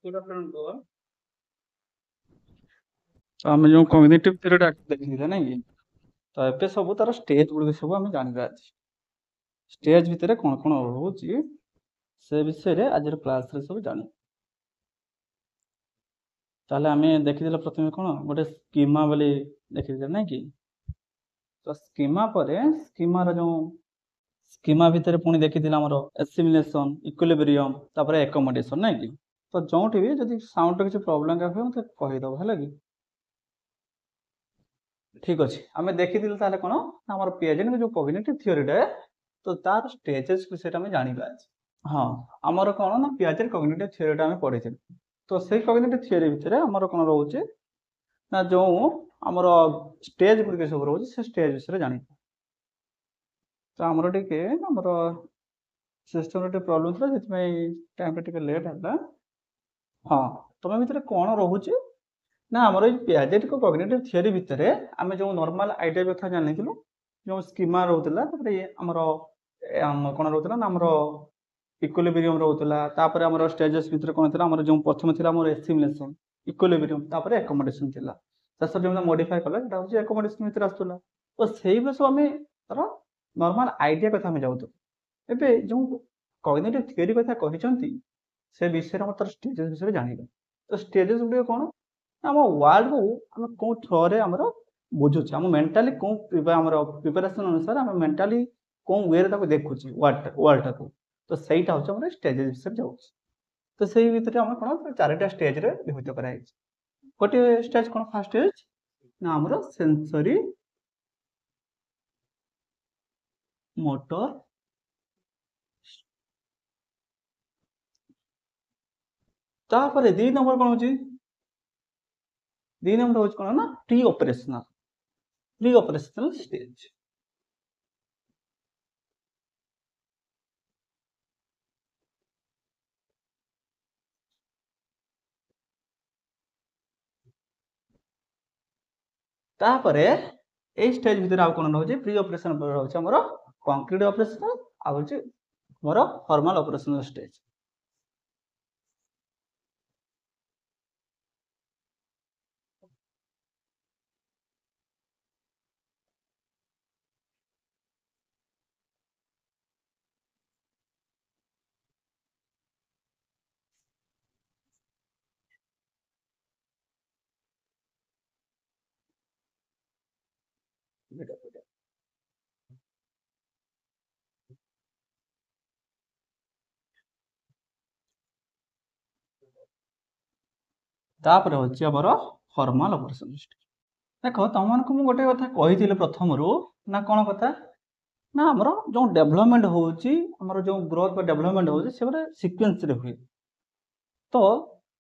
Good afternoon to all. तो आम जो कग्निटिव थ्योरी देखी ना कि तो एबे सब तार स्टेज गुड़ सब आम जानवा आज स्टेज भितर कौन कौन रोचे से विषय रे आज क्लास रे सब जान ताले आम देखी प्रथम कौन गोटे स्कीमा बोली देखी ना कि तो स्कीमा पर स्कीमार जो स्कीमा भितर पुणी देखी आमर एसिमिलेशन इक्विलिब्रियम तापर एकोमोडेशन ना कि तो जो भी जब साउंड किसी प्रोब्लेम का हुए मत कहीदेव है कि ठीक अच्छे आम देखी कौन आम पियाजेट जो कग्निटिव थ्योरीटा तो तार स्टेजेस विषय आम जाना हाँ आमर कौन ना पियाजेट कग्निटिव थ्योरीटा आम पढ़ी तो से कग्निटिव थ्योरी भितर आमर कौन रोचे ना जो आमर स्टेज गुड़िक सब रोचे से स्टेज विषय जानी तो आमर टे आमर सिस्टम प्रोब्लेम था टाइम टे लेट है हाँ तुम भितर कौन रोचे ना आमर पियाजेट को कग्निटिव थ्योरी भितर आम जो नॉर्मल आइडिया कथा जानी जो स्कीमा रोला आमर कौन रोला ना आमर इक्विलिब्रियम रोला तापर आमर स्टेजेस भितर कौन था आमर जो प्रथम थी आमर एसिमिलेशन इक्विलिब्रियम तापर एकोमोडेशन थिला शेष जो मॉडिफाई कला सेटा होची एकोमोडेशन भितर आसुला तो सेही बस आम तार नॉर्मल आइडिया कथा आम जाउतो एबे जो कग्निटिव थ्योरी कथा कहिसंती से विषय आम तार स्टेजेस विषय जानिबा तो स्टेजेस गुडी कोन आम वर्ल्ड को आम कौ थ्रो रे आमर बुझुचे आम मेंटाली कौ आमर प्रिपरेशन अनुसार आम मेंटाली कौ वे रे देखुची वर्ल्ड को तो सहीटा हूँ आम स्टेजेस विषय जाऊँ तो से भितर आम कौन चारिटा स्टेज रे विभक्त कराई गोटे स्टेज कौन फास्ट स्टेज ना आमर सेंसरी मोटर तापर 2 नंबर कौन होची 2 नंबर होची कौन ना प्री ऑपरेशनल स्टेज तापर ए स्टेज भितर आ कोन रहउचे प्री ऑपरेशन पर रहउचे हमर कंक्रीट ऑपरेशन आ होचे हमर फॉर्मल ऑपरेशनल स्टेज तापर होचे हमर फॉर्मल ऑपरेशनल स्टेज देखो तुम मानक मु गोटे कथा कही प्रथम रू ना कौन कथा ना आमर जो डेवलपमेंट होची आमर जो ग्रोथ डेवलपमेंट होची से गोटे सीक्वेंस रे हुए तो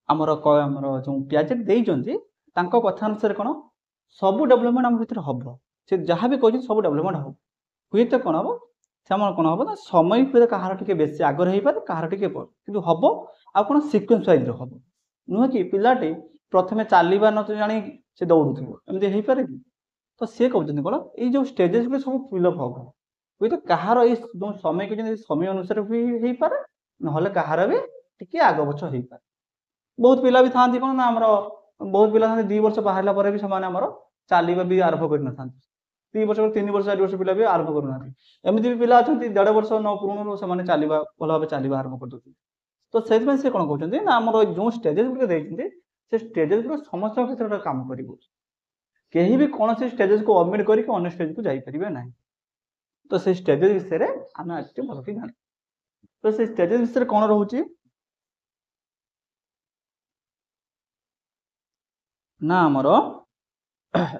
आमर आमर जो पियाजेट देइचंती तांको कथा अनुसार कोन सब डेवलपमेंट आम भितर हबो से जहाँ भी कहते सब डेवलपमेंट हम हुए तो कौन हम से कौन हम ना समय पर कहार टे बेसी आगर हो पारे कहार टे कि हम आ कौन सिक्वेन्स वाइज हम नुहे कि पिलाटे प्रथम चलवा न जानी से दौड़ू एमती हो पारे कि तो सी कहते कौन ये जो स्टेजेस गुलो सब फिलअप हम हुए तो कहार जो समय कहते समय अनुसार भी हो पारे ना कहार भी टी आग पछ हो पारे बहुत पिला भी था कौन ना आमर बहुत पिला था 2 वर्ष बाहर पर भी से चलवा भी आरंभ कर 2 वर्ष 3 वर्ष 4 वर्ष पिला भी आरंभ करूना एमती भी पिला अच्छा 1.5 वर्ष न पूर्ण से चलवा भल भाव चलवा आरंभ कर तो से कौन कहते ना आम जो स्टेजेस गुड़िक से स्टेजेस गुड़ समस्त क्षेत्र काम कर कहीं भी कौन से स्टेजेस को ओमिट करके अन्य स्टेज को जापर ना तो से स्टेजेस विषय आम आज भल कि जान तो से स्टेजेस विषय कौन रोचे ना आमर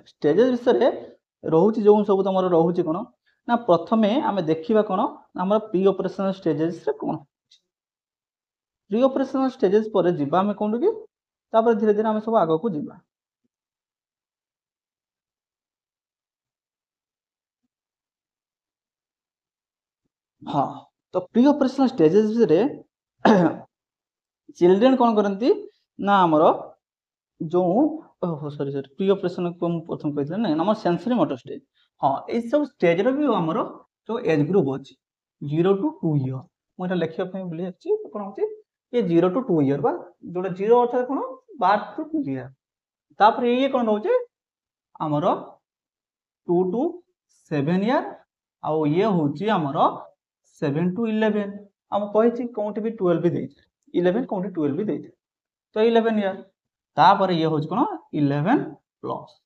स्टेजेस विषय रोचे जो सब तुम रोचे कौन ना प्रथमे आम देखा कौन आम प्री ऑपरेशनल स्टेजेस कौन प्री ऑपरेशनल स्टेजेस पर जीवा आम कौन कि धीरे धीरे आम सब आग को जीवा हाँ तो प्री ऑपरेशनल स्टेजेस विषय चिल्ड्रेन कौन करती ना आमर जो सॉरी सॉरी प्री ऑपरेशन को प्रथम कही ना आम सेंसरी मोटर स्टेज हाँ ये सब स्टेज भी आमर जो एज ग्रुप अच्छी 0 to 2 year मुझे लिखापी भूली जाती कौन हो ये 0 टू 2 इयर बा जोटा 0 अर्थात कोन 12 टू 2 इयर तापर ये कोन होचे हमरो 2 टू 7 इयर आ ये होची हमरो 7 टू 11 हम कहिछि कोंटी भी 12 भी देइ 11 कोंटी 12 भी देइ तो 11 इयर तापर ये होची कोन 11 प्लस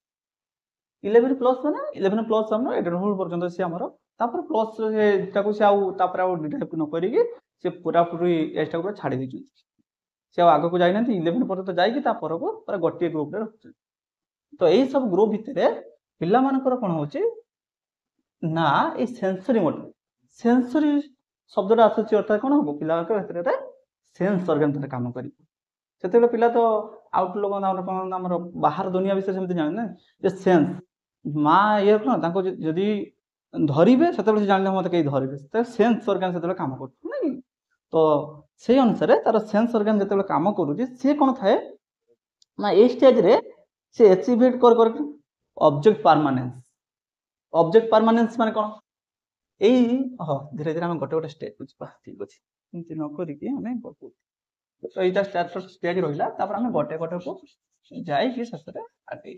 11 प्लस माने 11 प्लस हमरो 18 होल पर्यंत से हमरो तापर प्लस ताको से आउ तापर आउ डिटाइप न करिकि से पूरा पूरी एज टाको छाड़ी दैछु से आगो को जाई नथि 11 पर्यंत जाई कि तापर को पूरा गोटे ग्रुप रे रखछु तो एही सब ग्रुप भितरे पिल्ला मानकर कोन होची ना ए सेंसरी मोड सेंसरी शब्दटा आसुची अर्थात कोन हो पिल्ला के भितरे सेंस ऑर्गन तरे काम करी सेते पिल्ला तो आउटलुक हमर बाहर दुनिया विषय सेमति जाने ना जे सेंस माँ ये कोन ताको जदी धरिबे सेते जाने मते कई धरिबे त सेंस ऑर्गन सेते काम करछु नै तो से अनुसार तार सेंस ऑर्गन जते काम करूची से कोन थाए ना ए स्टेज रे से अचीवमेंट कर ऑब्जेक्ट परमानेंस माने कोन एई धीरे धीरे हम गोटे गोटे स्टेज बुझबा ठीक अछि चिंता न करी कि हमें गपु तो एटा स्टेज रहिला तापर हम गोटे गोटे को जाई कि ससरे आगे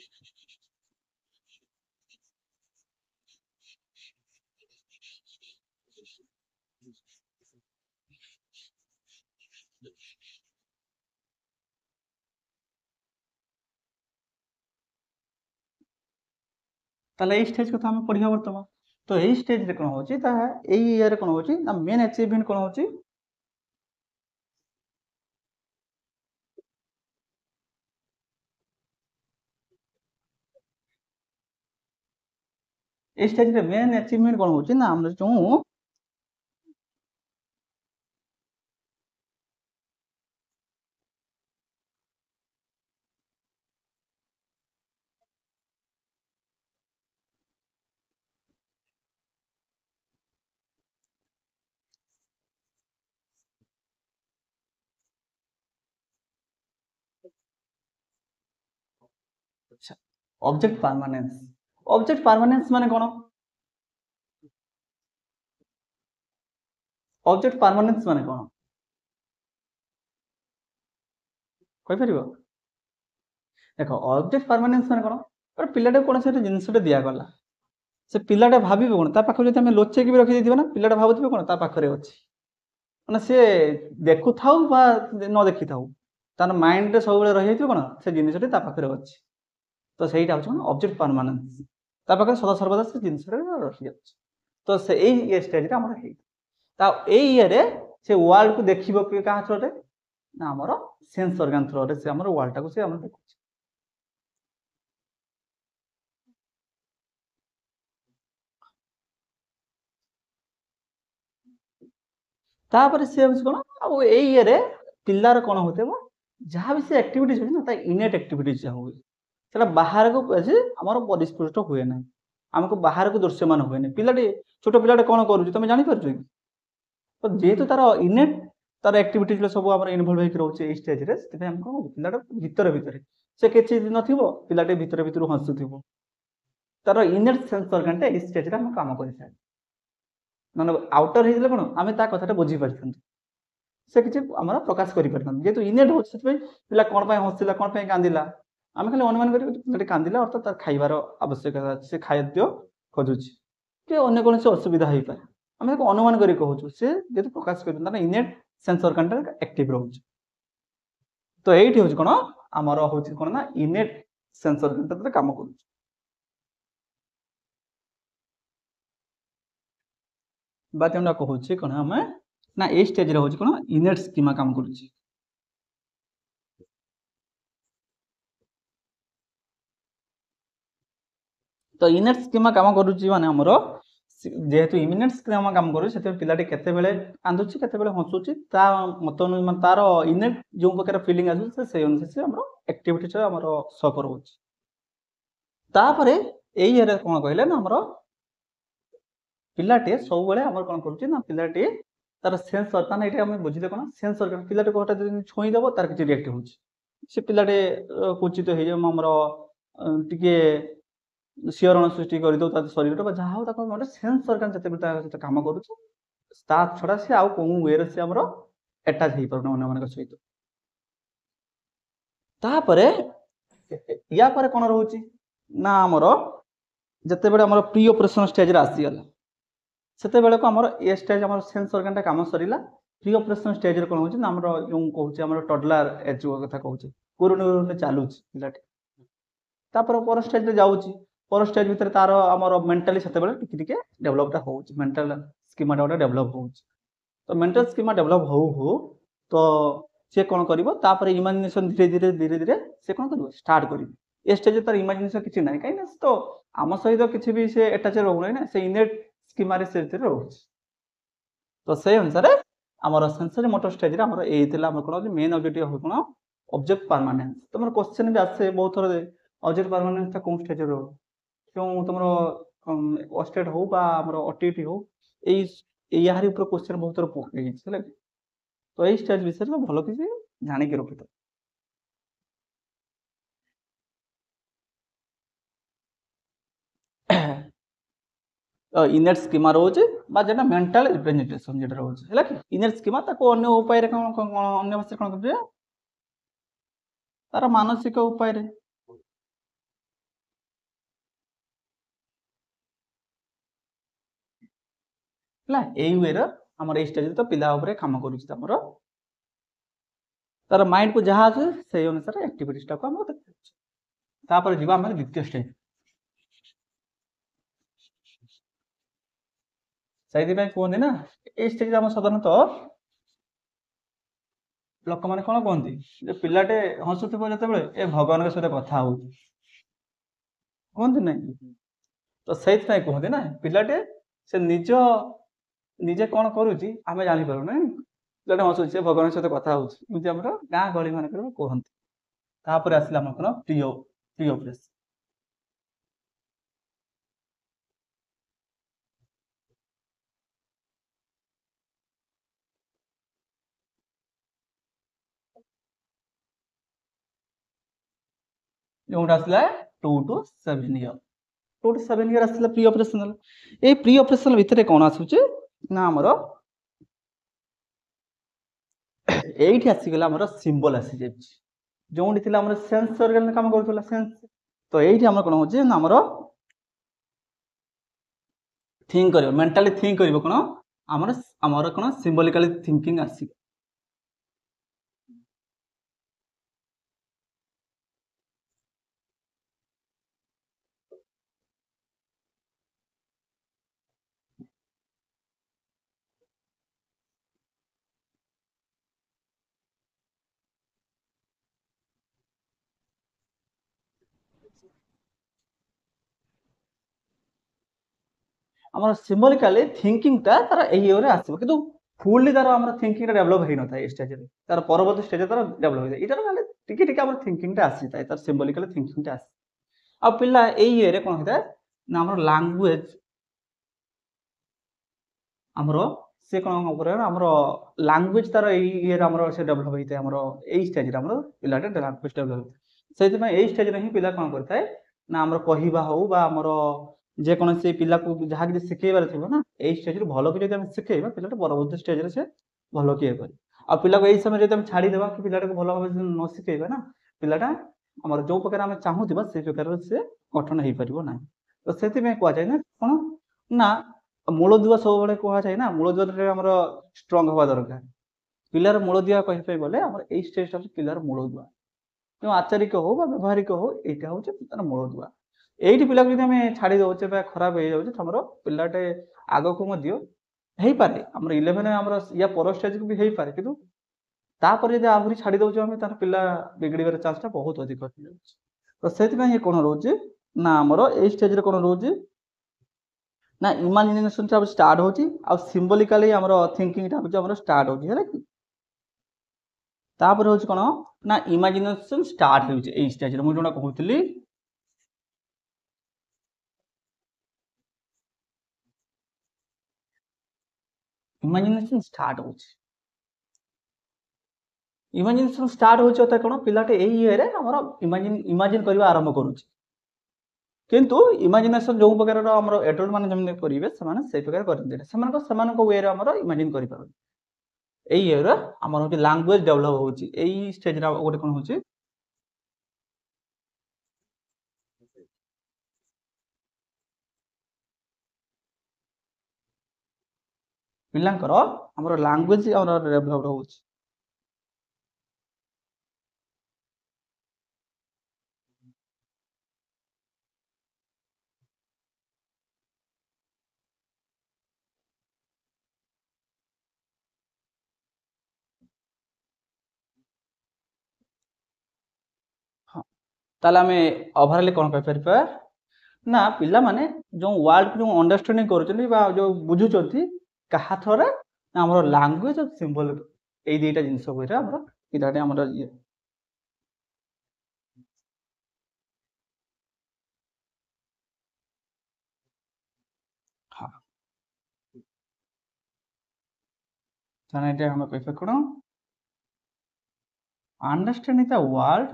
ताले एई स्टेज को हम पढिया वर्तमान तो एई स्टेज रे कोन होची ता एई ईयर कोन होची ना मेन अचीवमेंट कोन होची ए स्टेज रे मेन अचीवमेंट कोन होची ना हम जो अच्छा ऑब्जेक्ट परमानेंस माने कोन ऑब्जेक्ट परमानेंस माने कोन कहि परिबो देखो ऑब्जेक्ट परमानेंस माने कोन पर पिलाटे कोन से जिंसटे दिया गला से पिलाटे भाबिबो कोन ता पाखो जते हम लोचे के भी रखि दिथिबो ना पिलाटे भाबुथिबो कोन ता पाखरे अछि माने से देखु थाउ बा न देखि थाउ तार माइंड रे सब बेले रहि जइथिबो कोन से जिनिसटे ता पाखरे अछि तो सेहीटा होछ ऑब्जेक्ट परमानेंस ता पाखरे सदा सर्वदा से जिनिसटे रहि अछि तो से एई स्टेज रे हमर हेइ ता एई ईयर रे से वर्ल्ड को देखिबो के कहा थ्रो रे ना हमर सेंस ऑर्गन थ्रो रे से हमर वर्ल्ड टा को से हम देखु तापर से होछ कोन अब एई ईयर रे पिल्लार कोन होतेबो जहाँ भी से एक्टिविटीज होय ना ता इनेट एक्टिविटीज होय सेटा बाहर को अछि हमर परिस्फुट होय ना हमको बाहर को दृश्यमान होय ना पिलाटे छोटो पिलाटे कोन करू तमे जानि परछु तो जेहेतु तार इनेट तार एक्टिविटीज सब हमर इन्वॉल्व होई रहउचे ए स्टेज रे तबे हमको पिलाटा भीतर भीतर से के चीज नथिबो पिलाटे भीतर भीतर हंसुथिबो तार इनेट सेंस ऑर्गन टे ए स्टेज रे हम काम करि थाए माने आउटर हेइले कोन आमे ता कथाटा बुझी परथन से किछि हमरा प्रकाश करि परथन जेतु इनेट हो से पिला कोन पय हंसिला कोन पय कांदिला आमे खाली अनुमान करि पिलाटे कांदिला अर्थात तार खाइबार आवश्यकता से खाद्य खोजुछि के अन्य कोनसे असुविधा हेइ पारे आमे को अनुमान करि कहउछु से जेतु प्रकाश करि ना इनेट सेंस ऑर्गन टा एक्टिव रहउछि तो एइठी होछि कोन हमरा होछि कोन ना इनेट सेंस ऑर्गन टा काम करूछि बात हमरा कहउछि कोन हमें ना ए स्टेज रे होछि कोन इनेट स्कीमा काम करूछि तो इनेट स्कीमा काम करूछि माने हमरो जेहेतु इमिनेट स्कीमा काम करूछि सेते पिलाटी केते बेले कांदुछि केते बेले हंसुछि ता मत अनुमान तार इनेट जो प्रकार फीलिंग आसुछि से अनुसार से हमरो एक्टिविटी छ हमरो शो करूछि तापरे एई रे कोन कहले ना हमरो पिलाटे सब बेले हमर कोन करूछि ना पिलाटे तार सेंस ऑर्गन एटा हम बुझिले कोन सेंस ऑर्गन पिलाटे कोटा जदि छोई देबो तार किछि रिएक्ट होछि से पिलाटे कुचित हे जे हमरो टिके शिवरण सृष्टि कर दो ता शरीर बा जहा हो ता सेंस ऑर्गन जते ता काम करूछ ता छडा से आउ कोन वे रे से हमरो ଆଟାଚ୍ ହେଇପାରୁନି ଅନ୍ୟମାନଙ୍କ ସହିତ। ତାପରେ ୟା ପରେ କ'ଣ ରହୁଛି ନା ଆମର ଯେତେବେଳେ ଆମର ପ୍ରି ଅପରେସନ୍ ଷ୍ଟେଜ୍ରେ ଆସିଗଲା ସେତେବେଳକୁ ଆମର ଏ ଷ୍ଟେଜ୍ ଆମର ସେନ୍ସ ଅର୍ଗାନଟା କାମ ସରିଲା। ପ୍ରି ଅପରେସନ୍ ଷ୍ଟେଜ୍ରେ କ'ଣ ହେଉଛି ନା ଆମର ଯେଉଁ କହୁଛି ଆମର ଟଡଲାର ଏଜ୍ କଥା କହୁଛି କୁରୁନି ଚାଲୁଛି ପିଲାଟି। ତାପରେ ପର ଷ୍ଟେଜ୍ରେ ଯାଉଛି, ପର ଷ୍ଟେଜ୍ ଭିତରେ ତାର ଆମର ମେଣ୍ଟାଲି ସେତେବେଳେ ଟିକେ ଟିକେ ଡେଭଲପ୍ଟା ହେଉଛି, ମେଣ୍ଟାଲ ସ୍କିମାଟା ଗୋଟେ ଡେଭଲପ୍ ହେଉଛି। ତ ମେଣ୍ଟାଲ ସ୍କିମା ଡେଭଲପ୍ ହଉ ହଉ ତ ସେ କ'ଣ କରିବ ତାପରେ ଇମାଜିନେସନ୍ ଧୀରେ ଧୀରେ ସେ କ'ଣ କରିବ ଷ୍ଟାର୍ଟ କରିବ। ଏ ଷ୍ଟେଜ୍ରେ ତାର ଇମାଜିନେସନ୍ କିଛି ନାହିଁ, କାହିଁକିନା ତ ଆମ ସହିତ କିଛି ବି ସେ ଆଟାଚ୍ ରହୁନାହିଁ ନା, ସେ ଇନେଟ୍ ସ୍କିମାରେ ସେ ଭିତରେ ରହୁଛି। ତ ସେଇ ଅନୁସାରେ ଆମର ସେନ୍ସରି ମୋଟର ଷ୍ଟେଜ୍ରେ ଆମର ଏଇ ଥିଲା ଆମର କ'ଣ ମେନ୍ ଅବଜେକ୍ଟିଭ୍ ହବ କ'ଣ ଅବଜେକ୍ଟ ପରମାନେନ୍ସ। ତମର କ୍ୱେଶ୍ଚନ୍ ବି ଆସେ ବହୁତ ଥର ଅବଜେକ୍ଟ ପରମାନେନ୍ସଟା କେଉଁ ଷ୍ଟେଜ୍ରେ ରହୁଛି, କେଉଁ ତମର ଅଷ୍ଟେଟ୍ ହଉ ବା ଆମର ଅଟିଟି ହଉ ଏଇହାରି ଉପରେ କ୍ୱେଶ୍ଚନ୍ ବହୁତ ଥର ପକେଇଛି ହେଲା। ତ ଏଇ ଷ୍ଟେଜ୍ ବିଷୟରେ ଭଲ କିଛି ଜାଣିକି ରଖିଥାଅ। ଇନେଟ୍ ସ୍କିମା ରହୁଛି ବା ଯେଟା ମେଣ୍ଟାଲ ରିପ୍ରେଜେଣ୍ଟେସନ୍ ଯେଟା ରହୁଛି ହେଲା କି। ଇନେଟ୍ ସ୍କିମା ତାକୁ ଅନ୍ୟ ଉପାୟରେ କ'ଣ ଅନ୍ୟ ଭାଷାରେ କ'ଣ କରିବେ ତାର ମାନସିକ ଉପାୟରେ ହେଲା। ଏଇ ୱେର ଆମର ଏଇ ଷ୍ଟେଜ୍ରେ ତ ପିଲା ଉପରେ କାମ କରୁଛି ଆମର ତାର ମାଇଣ୍ଡକୁ ଯାହା ଅଛି ସେଇ ଅନୁସାରେ ଆକ୍ଟିଭିଟିସ୍ଟାକୁ ଆମେ ଦେଖୁଛୁ। ତାପରେ ଯିବା ଆମେ ଦ୍ୱିତୀୟ ଷ୍ଟେଜ୍। ସେଇଥିପାଇଁ କୁହନ୍ତି ନା ଏଇ ଷ୍ଟେଜ୍ରେ ଆମ ସାଧାରଣତଃ ଲୋକମାନେ କ'ଣ କୁହନ୍ତି ଯେ ପିଲାଟେ ହସୁଥିବ ଯେତେବେଳେ ଏ ଭଗବାନଙ୍କ ସହିତ କଥା ହଉଛି କୁହନ୍ତି ନାଇଁ। ତ ସେଇଥିପାଇଁ କୁହନ୍ତି ନା ପିଲାଟେ ସେ ନିଜେ କ'ଣ କରୁଛି ଆମେ ଜାଣିପାରୁନା, ପିଲାଟେ ହସୁଛି ସେ ଭଗବାନଙ୍କ ସହିତ କଥା ହଉଛି, ଏମିତି ଆମର ଗାଁ ଗହଳି ମାନଙ୍କରେ କୁହନ୍ତି। ତାପରେ ଆସିଲା ଆମର କ'ଣ ପ୍ରି ଅପରେସନ୍। ଯୋଉଟା ଆସିଲା 2 to 7 year 2 to 7 year ଆସିଲା ପ୍ରି ଅପରେସନାଲ। ଏଇ ପ୍ରି ଅପରେସନାଲ ଭିତରେ କ'ଣ ଆସୁଛି ନା ଆମର ଏଇଠି ଆସିଗଲା ଆମର ସିମ୍ବଲ ଆସିଯାଇଛି, ଯୋଉଠି ଥିଲା ଆମର ସେନ୍ସ ଅର୍ଗାନ କାମ କରୁଥିଲା ସେନ୍ସ। ତ ଏଇଠି ଆମର କ'ଣ ହେଉଛି ନା ଆମର ଥିଙ୍କ କରିବ, ମେଣ୍ଟାଲି ଥିଙ୍କ କରିବ କ'ଣ ଆମର କ'ଣ ସିମ୍ବଲିକାଲି ଥିଙ୍କିଂ ଆସିବ। ଆମର ସିମ୍ବଲିକାଲି ଥିଙ୍କିଂଟା ତାର ଏଇ ଇଏରେ ଆସିବ, କିନ୍ତୁ ଫୁଲି ତାର ଆମର ଥିଙ୍କିଂଟା ଡେଭଲପ୍ ହେଇନଥାଏ ଏ ଷ୍ଟେଜ୍ରେ। ତାର ପରବର୍ତ୍ତୀ ଷ୍ଟେଜ୍ରେ ତାର ଡେଭଲପ୍ ହେଇଥାଏ। ଏଇଟାର ଖାଲି ଟିକେ ଟିକେ ଆମର ଥିଙ୍କିଂଟା ଆସିଥାଏ, ତାର ସିମ୍ବଲିକାଲି ଥିଙ୍କିଂଟା ଆସେ। ଆଉ ପିଲା ଏଇ ଇଏରେ କ'ଣ ହେଇଥାଏ ନା ଆମର ଲାଙ୍ଗୁଏଜ ଆମର ସେ କ'ଣ କରେ ନା ଆମର ଲାଙ୍ଗୁଏଜ ତାର ଏଇ ଇଏରେ ଆମର ସେ ଡେଭଲପ୍ ହେଇଥାଏ। ଆମର ଏଇ ଷ୍ଟେଜ୍ରେ ଆମର ପିଲାଟା ଲାଙ୍ଗୁଏଜ ଡେଭଲପ୍ ହେଇଥାଏ। ସେଇଥିପାଇଁ ଏଇ ଷ୍ଟେଜ୍ରେ ହିଁ ପିଲା କ'ଣ କରିଥାଏ ନା ଆମର କହିବା ହଉ ବା ଆମର ଯେକୌଣସି ପିଲାକୁ ଯାହା କିଛି ଶିଖେଇବାର ଥିବ ନା ଏଇ ଷ୍ଟେଜ୍ରୁ ଭଲ କି ଯଦି ଆମେ ଶିଖେଇବା ପିଲାଟା ପରବର୍ତ୍ତୀ ଷ୍ଟେଜ୍ରେ ସେ ଭଲ କି ଇଏ କରେ। ଆଉ ପିଲାକୁ ଏଇ ସମୟରେ ଯଦି ଆମେ ଛାଡ଼ିଦେବା କି ପିଲାଟାକୁ ଭଲ ଭାବରେ ନ ଶିଖେଇବା ନା ପିଲାଟା ଆମର ଯୋଉ ପ୍ରକାର ଆମେ ଚାହୁଁଥିବା ସେଇ ପ୍ରକାରର ସେ ଗଠନ ହେଇପାରିବ ନାହିଁ। ତ ସେଥିପାଇଁ କୁହାଯାଏ ନା କ'ଣ ନା ମୂଳଦୁଆ ସବୁବେଳେ କୁହାଯାଏ ନା, ମୂଳଦୁଆରେ ଆମର ଷ୍ଟ୍ରଙ୍ଗ ହବା ଦରକାର। ପିଲାର ମୂଳଦୁଆ କହିବା ପାଇଁ ଗଲେ ଆମର ଏଇ ଷ୍ଟେଜ୍ଟା ହେଉଛି ପିଲାର ମୂଳଦୁଆ। ଯେଉଁ ଆଚାରିକ ହଉ ବା ବ୍ୟବହାରିକ ହଉ ଏଇଟା ହେଉଛି ତାର ମୂଳଦୁଆ। ଏଇଠି ପିଲାକୁ ଯଦି ଆମେ ଛାଡ଼ି ଦେଉଛେ ବା ଖରାପ ହେଇଯାଉଛି ଆମର ପିଲାଟେ ଆଗକୁ ମଧ୍ୟ ହେଇପାରେ ଆମର 11 ଆମର ୟା ପର ଷ୍ଟେଜ୍କୁ ବି ହେଇପାରେ, କିନ୍ତୁ ତାପରେ ଯଦି ଆହୁରି ଛାଡ଼ି ଦେଉଛୁ ଆମେ ତାର ପିଲା ବିଗିଡ଼ିବାର ଚାନ୍ସଟା ବହୁତ ଅଧିକ ହେଇଯାଉଛି। ତ ସେଥିପାଇଁ କ'ଣ ରହୁଛି ନା ଆମର ଏଇ ଷ୍ଟେଜ୍ରେ କ'ଣ ରହୁଛି ନା ଇମାଜିନେସନଟା ଷ୍ଟାର୍ଟ ହେଉଛି ଆଉ ସିମ୍ବଲିକାଲି ଆମର ଥିଙ୍କିଂଟା ହେଉଛି ଆମର ଷ୍ଟାର୍ଟ ହେଉଛି ହେଲା କି। ତାପରେ ହେଉଛି କ'ଣ ନା ଇମାଜିନେସନ ଷ୍ଟାର୍ଟ ହେଉଛି ଏଇ ଷ୍ଟେଜ୍ରେ ମୁଁ ଯେଉଁଟା କହୁଥିଲି ଇମାଜିନେସନ ଷ୍ଟାର୍ଟ ହେଉଛି। ଇମାଜିନେସନ ଷ୍ଟାର୍ଟ ହେଉଛି ଅର୍ଥାৎ କ'ଣ ପିଲାଟେ ଏଇ ଇଏରେ ଆମର ଇମାଜିନ କରିବା ଆରମ୍ଭ କରୁଛି, କିନ୍ତୁ ଇମାଜିନେସନ ଯେଉଁ ପ୍ରକାରର ଆମର ଏଡଲ୍ଟ ମାନେ ଯେମିତି କରିବେ ସେମାନେ ସେଇ ପ୍ରକାର କରନ୍ତି, ସେମାନଙ୍କ ୱେରେ ଆମର ଇମାଜିନ କରିପାରନ୍ତି। ଏଇ ଇଏରେ ଆମର ହଉଛି ଲାଙ୍ଗୁଏଜ ଡେଭଲପ ହଉଛି। ଏଇ ଷ୍ଟେଜରେ ଗୋଟେ କଣ ହଉଛି ପିଲାଙ୍କର ଆମର ଲାଙ୍ଗୁଏଜ ଆମର ଡେଭଲପ ହଉଛି। ହଁ, ତାହେଲେ ଆମେ ଓଭରାଲି କଣ କହିପାରିବା ନା ପିଲାମାନେ ଯୋଉ ୱାର୍ଡକୁ ଯୋଉ ଅଣ୍ଡରଷ୍ଟାଣ୍ଡିଂ କରୁଛନ୍ତି ବା ଯୋଉ ବୁଝୁଛନ୍ତି କାହା ଥରେ ନା ଆମର ଲାଙ୍ଗୁଏଜ ଆଉ ସିମ୍ବଲ, ଏଇ ଦିଟା ଜିନିଷ ଉପରେ ଆମର ପିଲାଟି ଆମର ଇଏ। ହଁ, ତାହେଲେ ଏଇଟା ଆମେ କହିପାରିବା କଣ ଅଣ୍ଡରଷ୍ଟାଣ୍ଡିଂ ଦ ୱାର୍ଲ୍ଡ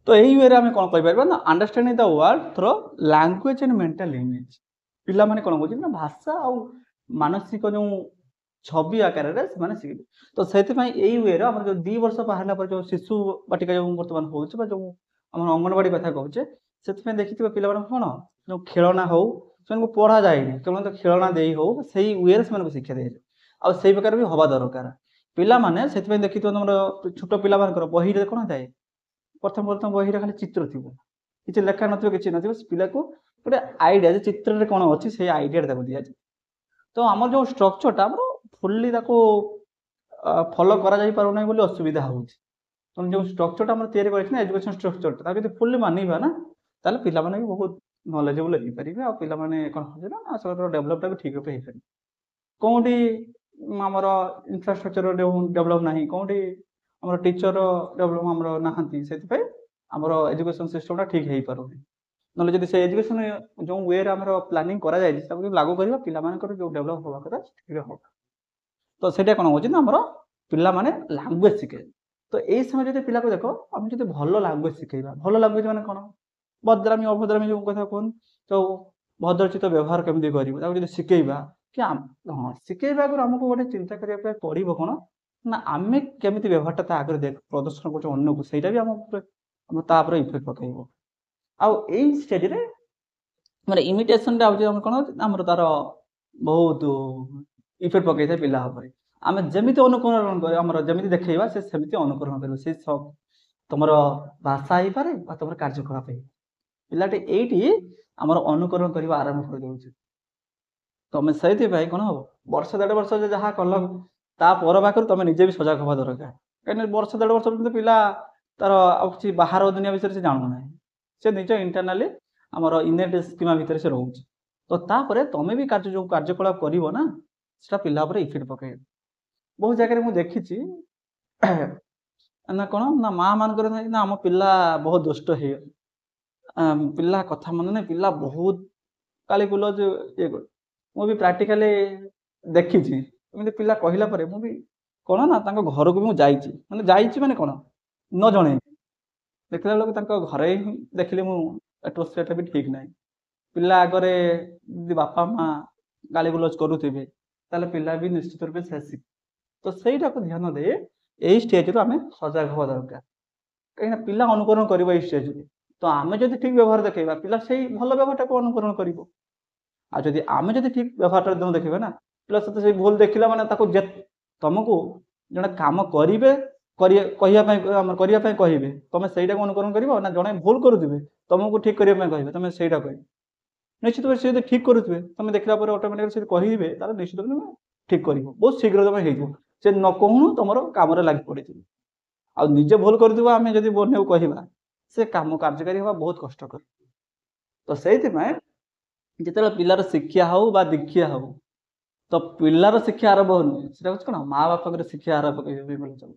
तो यही वे आम कौन कहीपर ना understanding the world through language and mental image पिला माने कौन बुझे ना भाषा और मानसिक जो छवि आकार से शिखे। तो से यही वे आम जो 2 वर्ष बाहर पर जो शिशु बाटिका जो बर्तमान हो जो आम अंगनवाड़ी कथा कहचे से देखिए पिला कौन जो खेलना हो से पढ़ा जाए केवल तो खेलना दे हो से वे से शिक्षा दी जाए आ से प्रकार भी हवा दरकार पिला माने से देखिए तुम छोट पिला बही कौन जाए प्रथम प्रथम बही खाली चित्र थी किसी लेखा नथिबो किसी नथिबो पिला को गोटे आइडिया जे चित्र रे कोन अछि से आइडिया ताको दिया जाय। तो हमर जो स्ट्रक्चर ता हमर फुल्ली ताको फॉलो करा जाई पारो नै बोली असुविधा होउछि। तो जो स्ट्रक्चर ता हमर तयारी करछि ना एजुकेशन स्ट्रक्चर ता यदि फुल्ली मानिबा ना ताले पिला माने भी बहुत नॉलेजेबल हेई परिबे आ पिला माने कोन होजे ना असर डेवलप ता भी ठीक रूपे हेई परिबे। कोउठी हमर इंफ्रास्ट्रक्चर डेवलप नाही कोउठी हमर टीचर डेवलप हमर नाहंती सेति पे हमर एजुकेशन सिस्टम ठीक हेई पारुनी नले जदि से एजुकेशन जो वे हमर प्लानिंग करा जाय ताको लागू करबा पिला मानकर जो डेवलप होबा कथा ठीक हो। तो सेटा कोन होछि ना हमर पिला माने लैंग्वेज शिखे। तो एई समय जदि पिला को देखो हम जदि भलो लैंग्वेज शिखेबा भलो लैंग्वेज माने कोन भद्रामी अभद्रामी जो कथा कोन तो भद्रचित व्यवहार केमि करिवो ताको जदि शिखेबा कि हाँ शिखेबा को हमको गोटे चिंता करिया पे पड़िबो कोन ना आमे केमिति व्यवहारटा ता आगे देख प्रदर्शन करछो अन्य को सेटा भी हम ता पर इफेक्ट पकाइबो। आ एई स्टेज रे माने इमिटेशन रे आउछ हम कोन हमर तार बहुत इफेक्ट पकाइ थाए पिला ऊपर आमे जेमिति अनुकरण कर हमर जेमिति देखैबा से सेमिति अनुकरण करबो से सब तमर भाषा ही पारे बा तमर कार्यकलाप ही पिलाटे एइटी हमर अनुकरण करबा आरंभ कर देउछ। तमे सहित भाई कोन हो वर्ष 1.5 वर्ष जे जहा कल ता पर बाकर तमे निजे भी सजग हवा दरकार कहीं वर्ष 1.5 वर्ष तो पिला तार किसी बाहर दुनिया विषय से जानू ना से निज इंटरनाली आमर इनेट स्कीमा भितर से रोचे। तो तापर तमे भी कार्य जो कार्यकलाप करिवो ना सेटा पिला ऊपर इफेक्ट पकाए। बहुत जगह मु देखिछि ना कोन ना मां मानकर ना हम पिला बहुत दुष्ट हे पिला कथा मन ना पिला बहुत काली गुलज ये मु भी प्रैक्टिकली देखिछि एमती पिला कहला परे मु भी कोन ना तांको घर को भी मु जाईछि माने कोन न जणे देखला लोक तांको घरे ही देखले मु एटमॉस्फियर भी ठीक नाही पिला आगरे यदि बापा मां गाली गुलज करूथिबे ताले पिला भी निश्चित रूप से शिख। तो सेटा को ध्यान दे एई स्टेज रो हमें सजग होवा दरकार कहीं ना पिला अनुकरण करबो एई स्टेज रे। तो आमे जदि ठीक व्यवहार देखैबा पिला सेई भलो व्यवहारटा को अनुकरण करिवो आ जदि आमे जदि ठीक व्यवहारटा दन देखैबा ना पिला सते से भूल देखिला माने ताको तुमको जने काम करिवे कहिया हमर करिया कहिबे तमे सेटा को अनुकरण करिवो ना जने भूल करूथिबे तुमको ठीक करिया कहिबे तमे सेटा कहि निश्चित रूप से ठीक करूथिबे तमे देखला पर ऑटोमेटिक से कहिबे ताले निश्चित रूप ठीक करिवो बहुत शीघ्र तमे हेइबो से न कहूनु तमरो काम रे लागि पड़िथिबो आ निजे भूल करथिबो आमे जदि बोने कहिबा से काम कार्यकारी होबा बहुत कष्टकर। तो सेति में जेतेबेले पिलार शिक्षा हो बा दीक्षा हो तो पिलार शिक्षा आरंभ नुहे से कौन माँ बापा शिक्षा आरंभ कर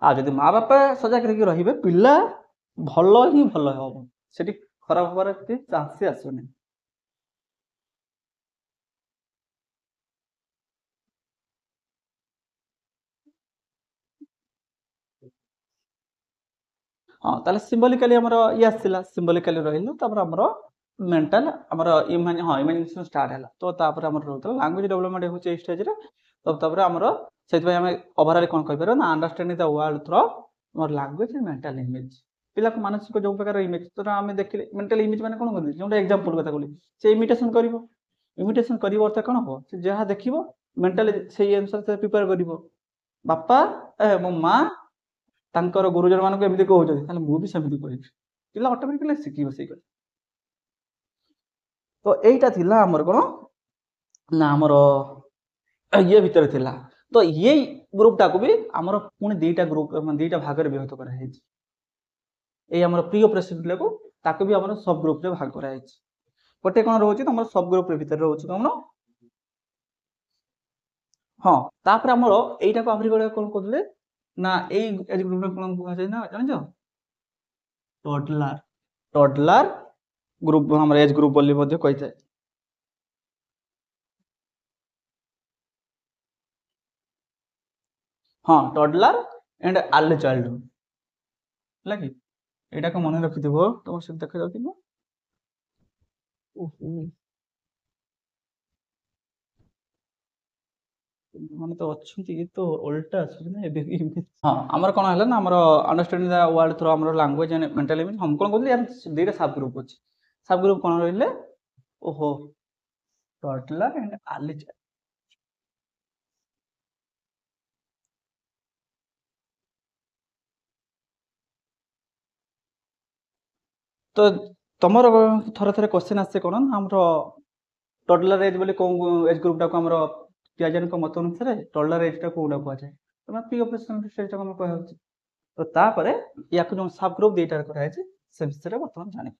आ जदि माँ बापा सजग रही पिला भल ही भल हम से खराब हबार चांस आसुनी। हाँ ताले सिम्बलिकाली हमर ये आसला सिम्बलिकाली रहिलु तापर हमर मेंटल हमर हाँ इमेजिनेशन स्टार्ट हैला तो तापर हमर रहतला लैंग्वेज डेवलपमेंट होचे स्टेज रे तो तापर हमर सेति भाई हम ओवरऑल कोन कहि परबा ना अंडरस्टैंडिंग द वर्ल्ड थ्रू हमर लैंग्वेज एंड मेंटल इमेज पिला को मानसिक जो प्रकार इमेज तो हम देखिले मेंटल इमेज माने कोन करबे जोंटा एग्जांपल कथा बोली से इमिटेशन करिवो अर्थ कोन हो से जहा देखिबो मेंटल से आंसर से प्रिपेयर करिवो बापा ए मो मां तांकर गुरुजन मानक एमती कहउछथि ताले मु भी सेमती कहिबि पिला ऑटोमेटिकली सिखिबो सेई कर तो एइटा थिला हमर कोन ना हमर ये भीतर थिला तो ये ग्रुप टाको भी हमर पुनी दुईटा ग्रुप दुईटा भाग रे विभक्त करा हेछि ए हमर प्री ऑपरेशन को ताको भी हमर सब ग्रुप रे भाग करा हेछि गोटे कोन रहउछि त हमर सब ग्रुप रे भीतर रहउछि कोन हां तापर हमर एइटा को हमरी गळे कोन कहले ना एज ग्रुप रे कोन कहै ना जानि छ टोडलर टोडलर ग्रुप हमर एज ग्रुप बोली मध्ये कहितै हाँ टोडलर एंड अर्ली चाइल्डहुड लगी एटा को मन रखिथिबो तुम से देखा जाउथिबो माने तो अच्छी तो उल्टा ना एबे हाँ हमर कोन हला ना हमर अंडरस्टैंडिंग द वर्ल्ड थ्रू हमर लैंग्वेज एंड मेंटल इमेज हम कोन कहली यार दुईटा सब ग्रुप अछि सब ग्रुप कोन रहिले ओहो टोडलर एंड अर्ली चाइल्ड तो तमर थोड़ा थोड़ा क्वेश्चन आसे कोन हमर टोडलर एज बोले कोन एज ग्रुप टा को हमर पियाजन को मत अनुसार टोडलर एज टा कोडा को जाय तो मैं प्री ऑपरेशन स्टेज टा को कहै होछि तो तापरे याको जो सब ग्रुप देटा करा है से विषय रे वर्तमान जाने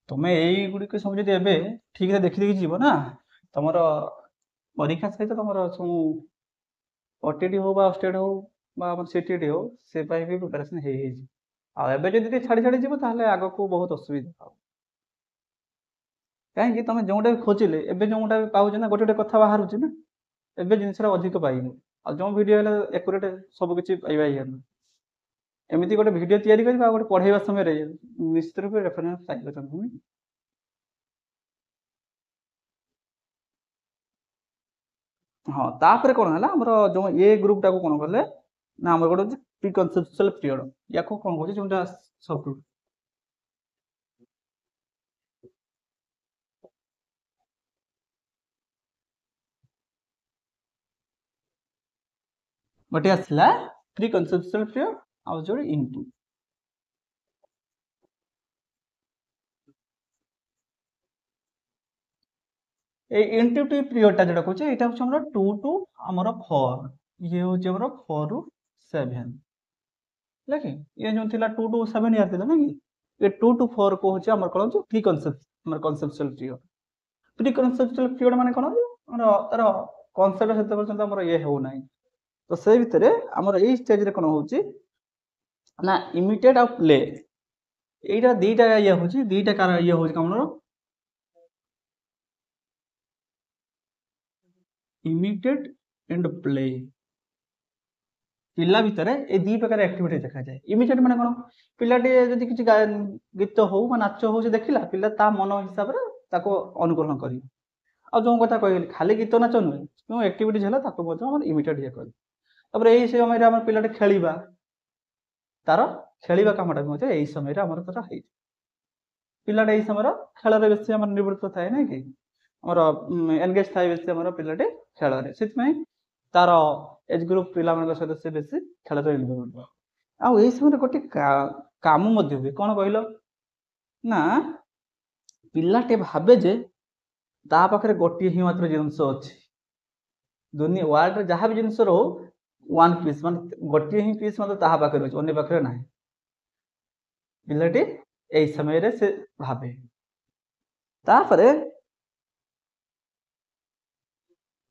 तमे एई गुडी के सब जदि एबे ठीक से देखि देखि जीवो ना तमरो परीक्षा सहित तमरो सु ओटीडी हो बा स्टेट हो बा हमर सीटीडी हो से पाई भी प्रिपरेशन हे आ एबे जदि छाड़ी छाड़ी जीवो ताहले आगो को बहुत असुविधा हो काहे कि तमे जोंडा खोजिले एबे जोंडा पाउछ ना गोटे गोटे कथा बाहर होची ना एबे जिनसरा अधिक पाइनु आ जो वीडियो हेला एक्यूरेट सब किछि पाइबा हियन एमिति गोटे वीडियो तयारी करिबा गोटे पढाइबा समय रे निश्चित रूप रेफरेंस पाइबा तमे हाँ तापर कोन हला हमर जो ए ग्रुप टा को कोन करले ना हमर गोटे प्री कन्सेप्चुअल पीरियड याको कोन कहै जोंटा सब ग्रुप गोटे आसला प्री कन्सेप्चुअल पीरियड आ जोडे इनटू ए इंट्यूटिव पीरियड टा जेटा कहै एटा होछ हमर 2 टू हमर 4 ये होछ हमर 4 टू 7 लगे ये जो थिला 2 टू 7 यार थिला ना कि ये 2 टू 4 को होछ हमर कोन प्री कन्सेप्ट हमर conceptual period pre conceptual period माने कोन हमर तार कांसेप्ट सेते पर्यंत हमर ये हो नाही तो से भितरे हमर ए स्टेज रे कोन होची ना इमिटेट ऑफ प्ले एटा दीटा ये होची दीटा कार ये होची हमर इमिटेट एंड प्ले पिला भितर ए दी प्रकार एक्टिविटी देखा जाए इमिटेट माने कोन पिलाटी जदि किछि गीत हो बा नाच हो से देखिला पिला ता मन हिसाब रे ताको अनुकरण करी आ जो कथा कहली खाली गीत नाच नुहे जो एक्टिविटी हला ताको मत हम इमिटेट ये करी तबरे एई समय रे हमर पिलाटे खेलीबा तार खेलीबा कामटा मते एई समय रे हमर तरा हेइ पिलाटे एई समय रे खेल रे बेसी हमर निवृत्त थाए नै कि हमर एंगेज थाए बेसी हमर पिलाटे खेल रे सित में तार एज ग्रुप पिला मन सदस्य बेसी खेल रे इन्वॉल्व आ एई समय गोटे काम मध्ये हुए कोन कहलो ना पिलाटे भाबे जे ତା ପାଖରେ ଗୋଟିଏ ହିଁ ମାତ୍ର ଜିନିଷ ଅଛି। ଦୁନିଆ ୱାର୍ଲଡରେ ଯାହା ବି ଜିନିଷ ରହୁ ୱାନ୍ ପିସ୍ ମାନେ ଗୋଟିଏ ହିଁ ପିସ୍ ମାତ୍ର ତାହା ପାଖରେ ଅଛି, ଅନ୍ୟ ପାଖରେ ନାହିଁ। ପିଲାଟି ଏଇ ସମୟରେ ସେ ଭାବେ। ତାପରେ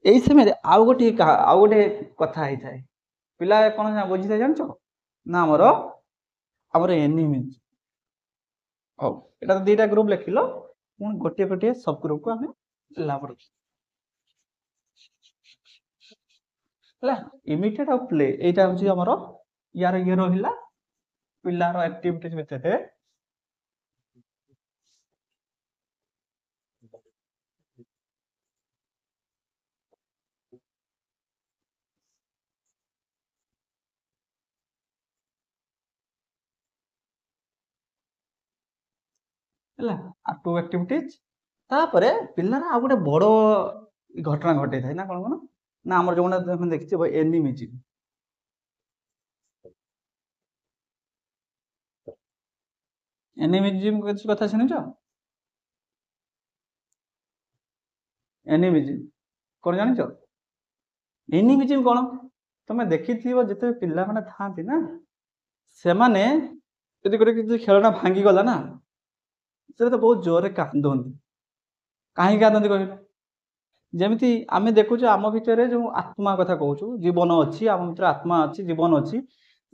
ଏଇ ସମୟରେ ଆଉ ଗୋଟେ କଥା ହେଇଥାଏ। ପିଲା କଣ ବୁଝିଥାଏ ଜାଣିଛ ନା ଆମର ଏନିମି। ହଉ ଏଟା ତ ଦିଟା ଗ୍ରୁପ ଲେଖିଲ, ପୁଣି ଗୋଟିଏ ଗୋଟିଏ ସବ୍ ଗ୍ରୁପକୁ ଆମେ ଲାଭ ହେଲା। ଇମିଡିଏଟ୍ ଆଉ ପ୍ଲେ ଏଇଟା ହଉଛି ଆମର ୟାର ଇଏ ରହିଲା ପିଲାର ଆକ୍ଟିଭିଟିଜ ଭିତରେ। ହେଲା ଟୁ ଆକ୍ଟିଭିଟିଜ। ତାପରେ ପିଲାର ଆଉ ଗୋଟେ ବଡ ଘଟଣା ଘଟେଇଥାଏ ନା କଣ ନା ଆମର ଯୋଉଟା ତମେ ଦେଖିଥିବ ଏନିମିଜିମ୍। ଏନିମିଜିମ୍ କିଛି କଥା ଶୁଣିଛ? ଏନିମିଜିମ୍ କଣ ଜାଣିଛ? ଏନିମିଜିମ୍ କଣ ତମେ ଦେଖିଥିବ, ଯେତେବେଳେ ପିଲାମାନେ ଥାଆନ୍ତି ନା ସେମାନେ ଯଦି ଗୋଟେ କିଛି ଖେଳନା ଭାଙ୍ଗିଗଲା ନା ସେ ତ ବହୁତ ଜୋରରେ କାନ୍ଦନ୍ତି। କାହିଁକି କାନ୍ଦନ୍ତି କହିଲେ? ଯେମିତି ଆମେ ଦେଖୁଛୁ ଆମ ଭିତରେ ଯୋଉ ଆତ୍ମା କଥା କହୁଛୁ, ଜୀବନ ଅଛି, ଆମ ଭିତରେ ଆତ୍ମା ଅଛି, ଜୀବନ ଅଛି।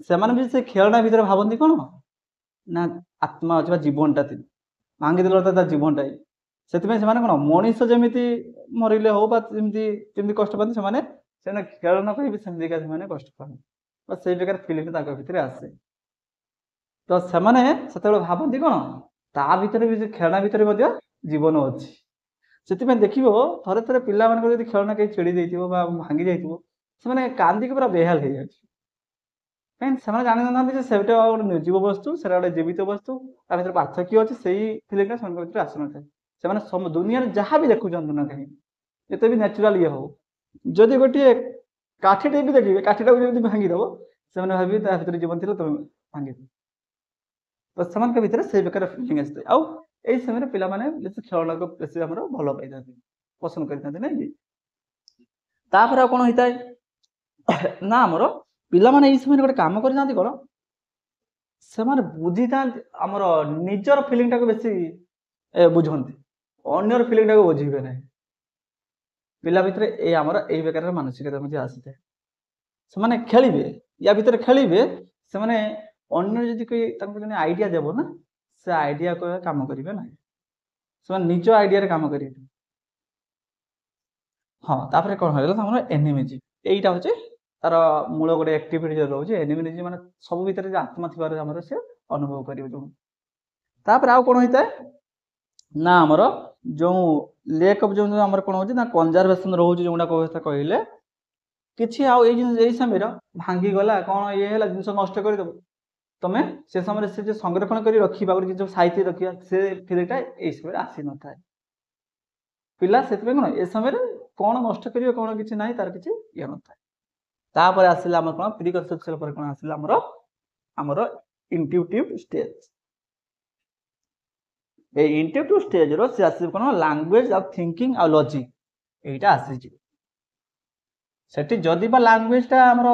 ସେମାନେ ବି ସେ ଖେଳନା ଭିତରେ ଭାବନ୍ତି କଣ ନା ଆତ୍ମା ଅଛି ବା ଜୀବନଟା ଭାଙ୍ଗିଦେଲା ତା ଜୀବନଟା। ସେଥିପାଇଁ ସେମାନେ କଣ ମଣିଷ ଯେମିତି ମରିଲେ ହଉ ବା ଯେମିତି କଷ୍ଟ ପାଆନ୍ତି, ସେମାନେ ଖେଳନା କହିବି ସେମିତିକା ସେମାନେ କଷ୍ଟ ପାଆନ୍ତି ବା ସେଇ ପ୍ରକାର ଫିଲିଂଟା ତାଙ୍କ ଭିତରେ ଆସେ। ତ ସେମାନେ ସେତେବେଳେ ଭାବନ୍ତି କଣ ତା ଭିତରେ ବି, ଖେଳନା ଭିତରେ ମଧ୍ୟ ଜୀବନ ଅଛି। ସେଥିପାଇଁ ଦେଖିବ ଥରେ ଥରେ ପିଲାମାନଙ୍କର ଯଦି ଖେଳନା କେହି ଛିଡି ଦେଇଥିବ ବା ଭାଙ୍ଗି ଯାଇଥିବ, ସେମାନେ କାନ୍ଦିକି ପୁରା ବେହାଲ ହେଇଯାଉଛି। କାହିଁକି ସେମାନେ ଜାଣିନଥାନ୍ତି ଯେ ସେଇଟା ଗୋଟେ ନିର୍ଜୀବ ବସ୍ତୁ, ସେଟା ଗୋଟେ ଜୀବିତ ବସ୍ତୁ, ତା ଭିତରେ ପାର୍ଥକ୍ୟ ଅଛି। ସେଇ ଫିଲିଂଟା ସେମାନଙ୍କ ଭିତରେ ଆସିନଥାଏ। ସେମାନେ ଦୁନିଆରେ ଯାହା ବି ଦେଖୁଛନ୍ତି ନା କାହିଁକି, ଯେତେ ବି ନ୍ୟାଚୁରାଲ ଇଏ ହଉ, ଯଦି ଗୋଟିଏ କାଠିଟେ ବି ଦେଖିବେ, କାଠିଟାକୁ ଯେମିତି ଭାଙ୍ଗିଦବ, ସେମାନେ ଭାବିବେ ତା ଭିତରେ ଜୀବନ ଥିଲେ ତମେ ଭାଙ୍ଗିଦବ। ତ ସେମାନଙ୍କ ଭିତରେ ସେଇ ପ୍ରକାର ଫିଲିଂ ଆସିଥାଏ। ଆଉ ଏଇ ସମୟରେ ପିଲାମାନେ ବେଶୀ ଖେଳନାକୁ ବେଶୀ ଆମର ଭଲ ପାଇଥାନ୍ତି, ପସନ୍ଦ କରିଥାନ୍ତି ନାଇଁ କି? ତାପରେ ଆଉ କଣ ହେଇଥାଏ ନା ଆମର ପିଲାମାନେ ଏଇ ସମୟରେ ଗୋଟେ କାମ କରିଥାନ୍ତି କଣ, ସେମାନେ ବୁଝିଥାନ୍ତି ଆମର ନିଜର ଫିଲିଂଟାକୁ ବେଶୀ ବୁଝନ୍ତି, ଅନ୍ୟର ଫିଲିଂଟାକୁ ବୁଝିବେ ନାହିଁ। ପିଲା ଭିତରେ ଏଇ ଆମର ଏଇ ପ୍ରକାରର ମାନସିକତା ମଧ୍ୟ ଆସିଥାଏ। ସେମାନେ ଖେଳିବେ, ୟା ଭିତରେ ଖେଳିବେ, ସେମାନେ ଅନ୍ୟ ଯଦି ତାଙ୍କୁ ଜଣେ ଆଇଡିଆ ଦେବ ନା, ସେ ଆଇଡିଆ କାମ କରିବେ ନାହିଁ, ସେମାନେ ନିଜ ଆଇଡିଆରେ କାମ କରିବେ। ହଁ ତାପରେ କଣ ହେଇଗଲା ଆମର ଏନିମିଜିମ୍। ଏଇଟା ହଉଛି ତାର ମୂଳ ଗୋଟେ ଆକ୍ଟିଭିଟି ରହୁଛି ଏନିମିଜିମ୍, ମାନେ ସବୁ ଭିତରେ ଯେ ଆତ୍ମା ଥିବାର ଆମର ସେ ଅନୁଭବ କରିବ ଯୋଉ। ତାପରେ ଆଉ କଣ ହେଇଥାଏ ନା ଆମର ଯୋଉ ଲେକ୍ ଅଫ୍ ଯୋଉ ଆମର କଣ ହଉଛି ନା କନଜରଭେସନ ରହୁଛି, ଯୋଉଟା କଥା କହିଲେ କିଛି ଆଉ ଏଇ ଜିନିଷ ଏଇ ସମୟରେ ଭାଙ୍ଗିଗଲା କଣ ଇଏ ହେଲା ଜିନିଷ ନଷ୍ଟ କରିଦବ, ତମେ ସେ ସମୟରେ ସେ ଯେ ସଂରକ୍ଷଣ କରି ରଖିବା, ଗୋଟେ ଜିନିଷ ସାଇତି ରଖିବା, ସେ ଫିଲିଂଟା ଏଇ ସମୟରେ ଆସିନଥାଏ। ପିଲା ସେଥିପାଇଁ କଣ ଏ ସମୟରେ କଣ ନଷ୍ଟ କରିବେ କଣ କିଛି ନାହିଁ, ତାର କିଛି ଇଏ ନଥାଏ। ତାପରେ ଆସିଲା ଆମର କଣ ପ୍ରିକନସେପ୍ସୁଆଲ ପରେ କଣ ଆସିଲା ଆମର ଇଣ୍ଟ୍ୟୁଟିଭ ଷ୍ଟେଜ। এই ইন্টিটিভ স্টেজର ସେ ଆସିବ କଣ ଲାଙ୍ଗୁଏଜ ଆଉ ଥିଙ୍କିଂ ଆଉ ଲଜିକ, ଏଇଟା ଆସିଯିବ। ସେଠି ଯଦି ବା ଲାଙ୍ଗୁଏଜଟା ଆମର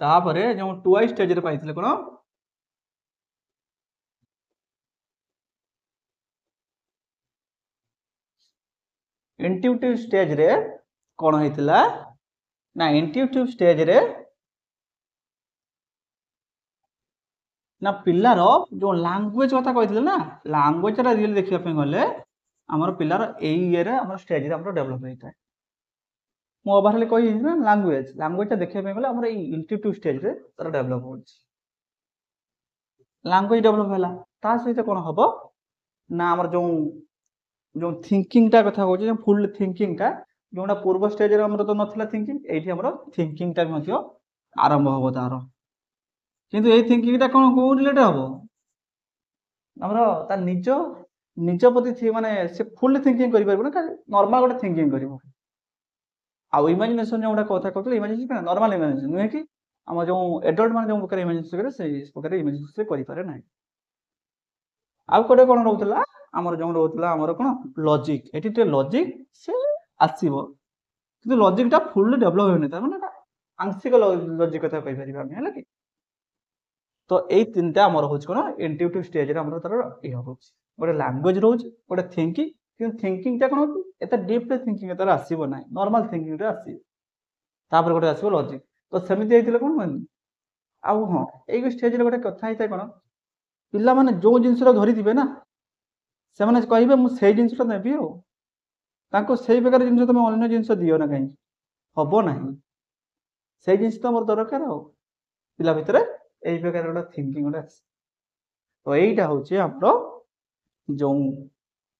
ତାପରେ ଯୋଉ ଟୁଆଇ ଷ୍ଟେଜରେ ପାଇଥିଲେ କଣ ଇଣ୍ଟ୍ୟୁଟିଭ ଷ୍ଟେଜରେ କଣ ହେଇଥିଲା ନା ଇଣ୍ଟ୍ୟୁଟିଭ ଷ୍ଟେଜରେ ନା ପିଲାର ଯୋଉ ଲାଙ୍ଗୁଏଜ କଥା କହିଥିଲେ ନା, ଲାଙ୍ଗୁଏଜଟା ରିଏଲି ଦେଖିବା ପାଇଁ ଗଲେ ଆମର ପିଲାର ଏଇ ଇଏରେ ଆମର ଷ୍ଟେଜରେ ଆମର ଡେଭଲପ ହେଇଥାଏ। ମୁଁ ଓଭରଅଲି କହିଛି ନା ଲାଙ୍ଗୁଏଜଟା ଦେଖିବା ପାଇଁ ଗଲେ ଆମର ଏଇ ଇଣ୍ଟ୍ୟୁଟିଭ ଷ୍ଟେଜରେ ତାର ଡେଭଲପ ହଉଛି। ଲାଙ୍ଗୁଏଜ ଡେଭଲପ ହେଲା, ତା ସହିତ କଣ ହବ ନା ଆମର ଯୋଉ ଥିଙ୍କିଂଟା କଥା କହୁଛି, ଫୁଲ ଥିଙ୍କିଂଟା ଯୋଉଟା ପୂର୍ବ ଷ୍ଟେଜରେ ଆମର ତ ନଥିଲା ଥିଙ୍କିଂ, ଏଇଠି ଆମର ଥିଙ୍କିଂଟା ମଧ୍ୟ ଆରମ୍ଭ ହବ ତାର। କିନ୍ତୁ ଏଇ ଥିଙ୍କିଂଟା କଣ କୋଉ ରିଲେଟେଡ ହବ ଆମର ତା ନିଜ ପ୍ରତି, ମାନେ ସେ ଫୁଲ ଥିଙ୍କିଂ କରିପାରିବ ନା, ନର୍ମାଲ ଗୋଟେ ଥିଙ୍କିଂ କରିବ। ଆଉ ଇମାଜିନେସନ ଯୋଉଟା କଥା କହୁଥିଲେ, ଇମାଜିନେସନ ନର୍ମାଲ ଇମାଜିନେସନ ନୁହେଁ କି, आम जो एडल्ट मान जो प्रकार इमेजिनेशन करे से प्रकार इमेजिनेशन करि पारे नाही आउ कोटे कोन रहउतला हमर जो रहउतला हमर कोन लॉजिक एटी ते लॉजिक से आसीबो किंतु लॉजिक टा फुल्ली डेवलप होने तार माने आंशिक लॉजिक कथा कहि परिबा हम हला कि तो एई तीनटा हमर होछ कोन इंट्यूटिव स्टेज रे हमर तार ए होछ गोटे लैंग्वेज रोज गोटे थिंकिंग किंतु थिंकिंग टा कोन एता डीपली थिंकिंग तार आसीबो नाही नॉर्मल थिंकिंग रे आसी तापर गोटे आसीबो लॉजिक तो सेमिति आइतिले कोन माने आउ हां एई स्टेज रे गोटे कथा आइता कोन पिला माने जो जिंसरा धरि दिबे ना से माने कहिबे मु सेई जिंसटा नेबी हो तांको सेई प्रकार जिंस तमे अन्य जिंस दियो ना कहीं हबो नाही सेई जिंस तो मोर दरकार हो पिला भितरे एई प्रकार गोटे थिंकिंग गोटे तो एईटा होची हमरो जो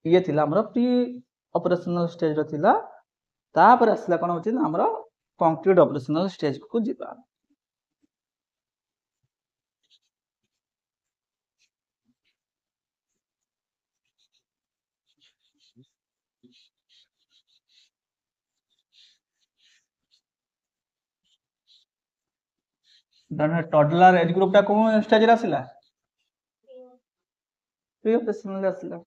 ये थिला हमरो प्री ऑपरेशनल स्टेज रो थिला तापर असला कोन होची हमरो कंक्रीट ऑपरेशनल स्टेज को जिबा दन टडलर एज ग्रुप टा कोन स्टेज रे आसिला प्री ऑपरेशनल आसिला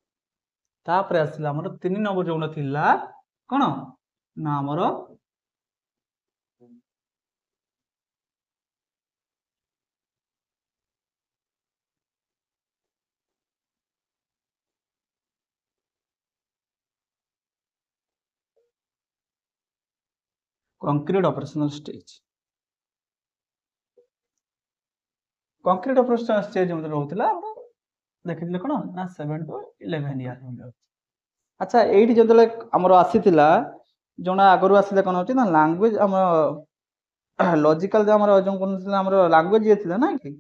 तापर आसिला हमरो 3 नंबर जोन थिला कोन ना हमरो concrete operational stage concrete operational stage मतलब रहउतला देखिले कोन ना 7 टू 11 इयर अच्छा एठी जदले हमरो आसीतिला जोना आगरु आसीले कोन होची ना लैंग्वेज हमरो लॉजिकल जे हमरो जो कोन थिला हमरो लैंग्वेज ये थिला ना कि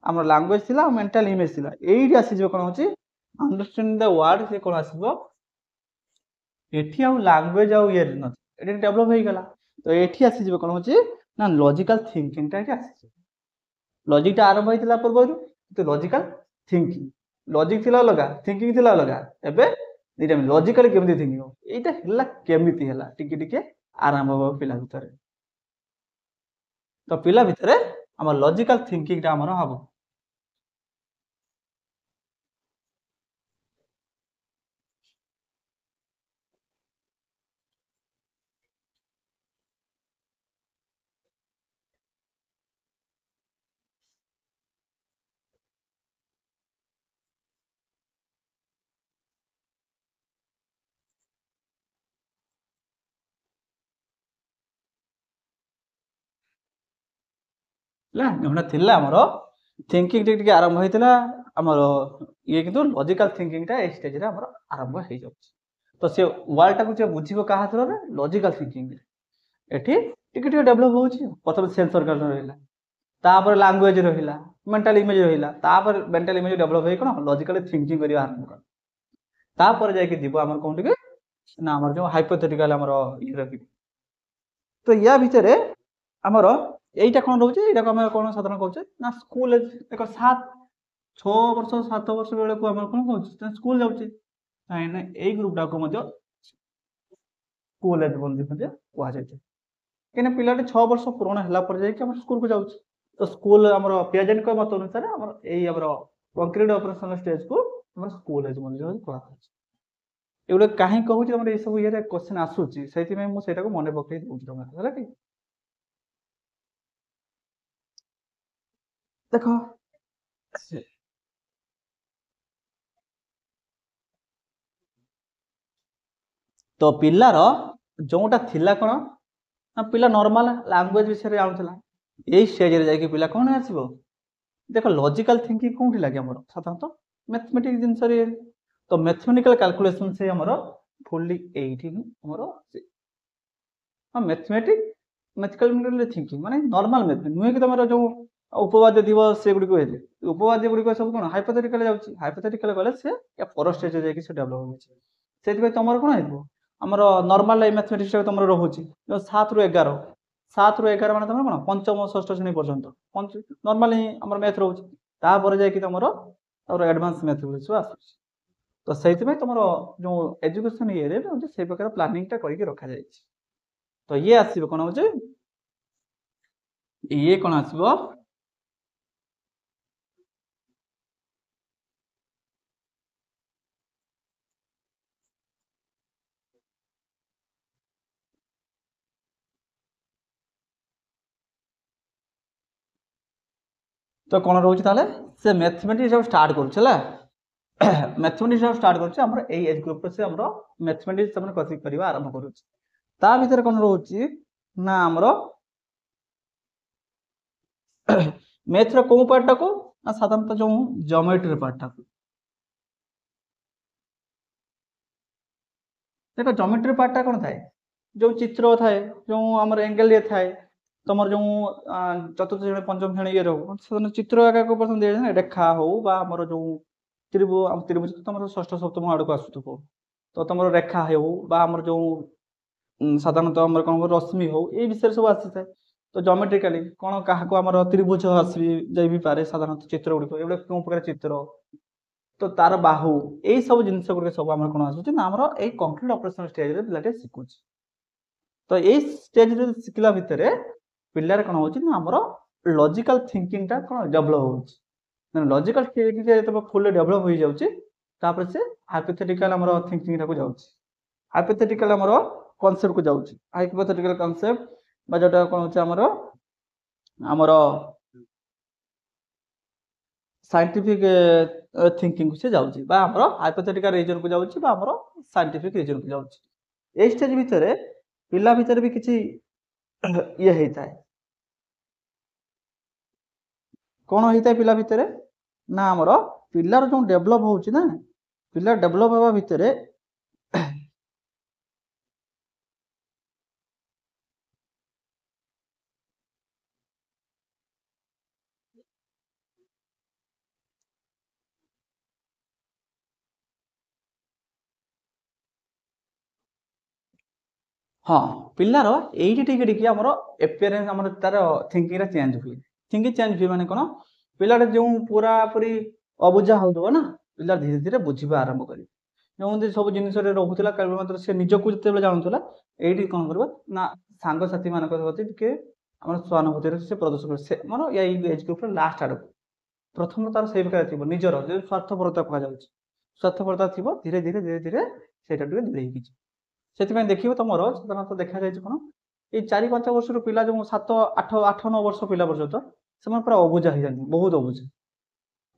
हमरो लैंग्वेज थिला मेंटल इमेज थिला एठी आसी जो कोन होची अंडरस्टैंडिंग द वर्ड से कोन आसीबो एठी आ लैंग्वेज आ ये न एठी डेवलप होई गेला तो एठी आसी जो कोन होची ना लॉजिकल थिंकिंग टा एठी आसी लॉजिक टा आरंभ होइतिला पूर्वरु तो लॉजिकल थिंकिंग लॉजिक थिला लगा थिंकिंग थिला लगा एबे दीटा लॉजिकली केमती थिंकिंग हो एटा हला केमती हला टिके टिके आरंभ हो पिला भितरे तो पिला भितरे हमर लॉजिकल थिंकिंग टा हमर हबो ला जोना थिला हमर थिंकिंग टिके आरंभ होइतिला हमर ये किंतु लॉजिकल थिंकिंग टा ए स्टेज रे हमर आरंभ होई जाउछ तो से वर्ड टा को जे बुझिबो काहा थ्रो रे लॉजिकल थिंकिंग एठी टिके टिके डेवलप होउची प्रथम सेंसर का रहिला तापर लैंग्वेज रहिला मेंटल इमेज रहिला तापर मेंटल इमेज डेवलप होई कोन लॉजिकली थिंकिंग करिया आरंभ कर तापर जाय के जीवो हमर कोन टिके ना हमर जो हाइपोथेटिकल हमर ये रखि तो या भितरे हमर एटा कोन रहउचे एटा को हम कोन साधारण कहउचे ना स्कूल एक 6 वर्ष 7 वर्ष बेले को हम कोन कहउचे स्कूल जाउचे ताई ना एई ग्रुप टा को मध्य स्कूल एज बोल दिपजे कुआ जायते केने पिलाटे 6 वर्ष पूर्ण हला पर जाय कि हम स्कूल को जाउचे तो स्कूल हमर पेजेंट को मत अनुसार हमर एई हमर कंक्रीट ऑपरेशनल स्टेज को हमर स्कूल एज बोल दिपजे कुआ एउडे काहे कहउचे हमर ए सब ये क्वेश्चन आसुची सेति में मु सेटा को मने पकई दउची तमे हला कि देखो तो पिलार जोटा थिला कोन ना पिला नॉर्मल लैंग्वेज विषय रे जानथला एई स्टेज रे जाय कि पिला कोन आसीबो देखो लॉजिकल थिंकिंग कोठी लागे हमर साधारणत मैथमेटिक्स जिंस रे तो मैथमेटिकल कैलकुलेशन से हमर फुल्ली एठी हमर हम मैथमेटिकल थिंकिंग माने नॉर्मल मैथ नुहे कि तमरो जो उपवाद्य दिव से गुडी को हेले उपवाद्य गुडी को सब कोन हाइपोथेटिकल जाउची हाइपोथेटिकल गले से या फॉर स्टेज जाय कि से डेवलप होउची सेति पे तमरो कोन हेबो हमरो नॉर्मल मैथमेटिक्स तमरो रहउची जो 7 रु 11 7 रु 11 माने तमरो कोन पंचम षष्ठ श्रेणी पर्यंत नॉर्मली हमर मैथ रहउची ता पर जाय कि तमरो और एडवांस मैथ रहउची आसुची तो सेति में तमरो जो एजुकेशन ये रे जो से प्रकार प्लानिंग टा करि के रखा जाय तो ये आसीबो कोन होचे ये कौन आसबो तो कौन रोचे ताले से मैथमेटिक्स जब स्टार्ट करूछला मैथमेटिक्स जब स्टार्ट करूछ हमर ए एज ग्रुप से हमर मैथमेटिक्स हमर क्लासिक करबा आरंभ करूछ ता भीतर कौन रोची ना हमर मैथ रो को पार्ट को ना साधारणतः जो ज्योमेट्री पार्ट टा देखो ज्योमेट्री पार्ट टा कौन थाए जो चित्र थाए जो हमर एंगल ये थाए तमर जो चतुर्थ श्रेणी पंचम श्रेणी ये रो चित्र आका को प्रथम दे रेखा हो बा हमर जो त्रिभुज तो तुम षष्ठ सप्तम आड़ को आसुथबो तो तुम रेखा हो बा हमर जो साधारणतः हमर कौन रश्मि हो ये विषय सब आसी थाए तो ज्योमेट्रिकली कौन क्या आम त्रिभुज आसी जाई भी पारे साधारणतः चित्र गुड़िक एगुड़ा कौन प्रकार चित्र तो तार बाहु यही सब जिनस गुड़िक सब आम कौन आसूँ ना आम कंक्रीट ऑपरेशन स्टेज पिलाटे शिखुच तो यही स्टेज शिखला भितर पिलार कौन हो आमर लॉजिकल थिंकिंग टा कौन डेवलप हो लॉजिकल थिंकिंग जब फुल डेवलप हो जाउची तापर से हाइपोथेटिकल हमर थिंकिंग टा को जाउची हाइपोथेटिकल हमर कांसेप्ट को जाउची हाइपोथेटिकल कांसेप्ट बा जोटा कोन होचे हमर हमर साइंटिफिक थिंकिंग को से जाउची बा हमर हाइपोथेटिकल रीजन को जाउची बा हमर साइंटिफिक रीजन को जाउची ए स्टेज भितरे पिला भितरे भी किछि ये हेताय कोन हेताय पिला भितरे ना हमर पिलार जो डेवलप होउची ना पिला डेवलप होबा भितरे हाँ पिलार एइटी टिके टिके हमर एपियरेंस हमर तार थिंकिंग रा चेंज हुई थिंकिंग चेंज हुई माने कोन पिलाटे जो पूरा पूरी अबुझा होदो ना पिला धीरे धीरे बुझिबा आरंभ करी जो सब जिनिस रे रहउतला केवल मात्र से निजको जते जानुतला एइटी कोन करबो ना सांग साथी मानक होते के हमर स्वानुभूति रे से प्रदर्शन कर से मानो या एज ग्रुप रे लास्ट आड़ प्रथम तार सेव करा थिबो निजर जे स्वार्थपरता कहा जाउछ स्वार्थपरता थिबो धीरे धीरे धीरे धीरे सेटा टिके दूरे हिकी ସେଥିପାଇଁ ଦେଖିବ ତମର ସାଧାରଣତଃ ଦେଖାଯାଇଛି କ'ଣ ଏଇ 4-5 ବର୍ଷର ପିଲା ଯେଉଁ 7, 8, 9 ବର୍ଷ ପିଲା ପର୍ଯ୍ୟନ୍ତ ସେମାନେ ପୁରା ଅବୁଝା ହେଇଯାନ୍ତି ବହୁତ ଅବୁଝା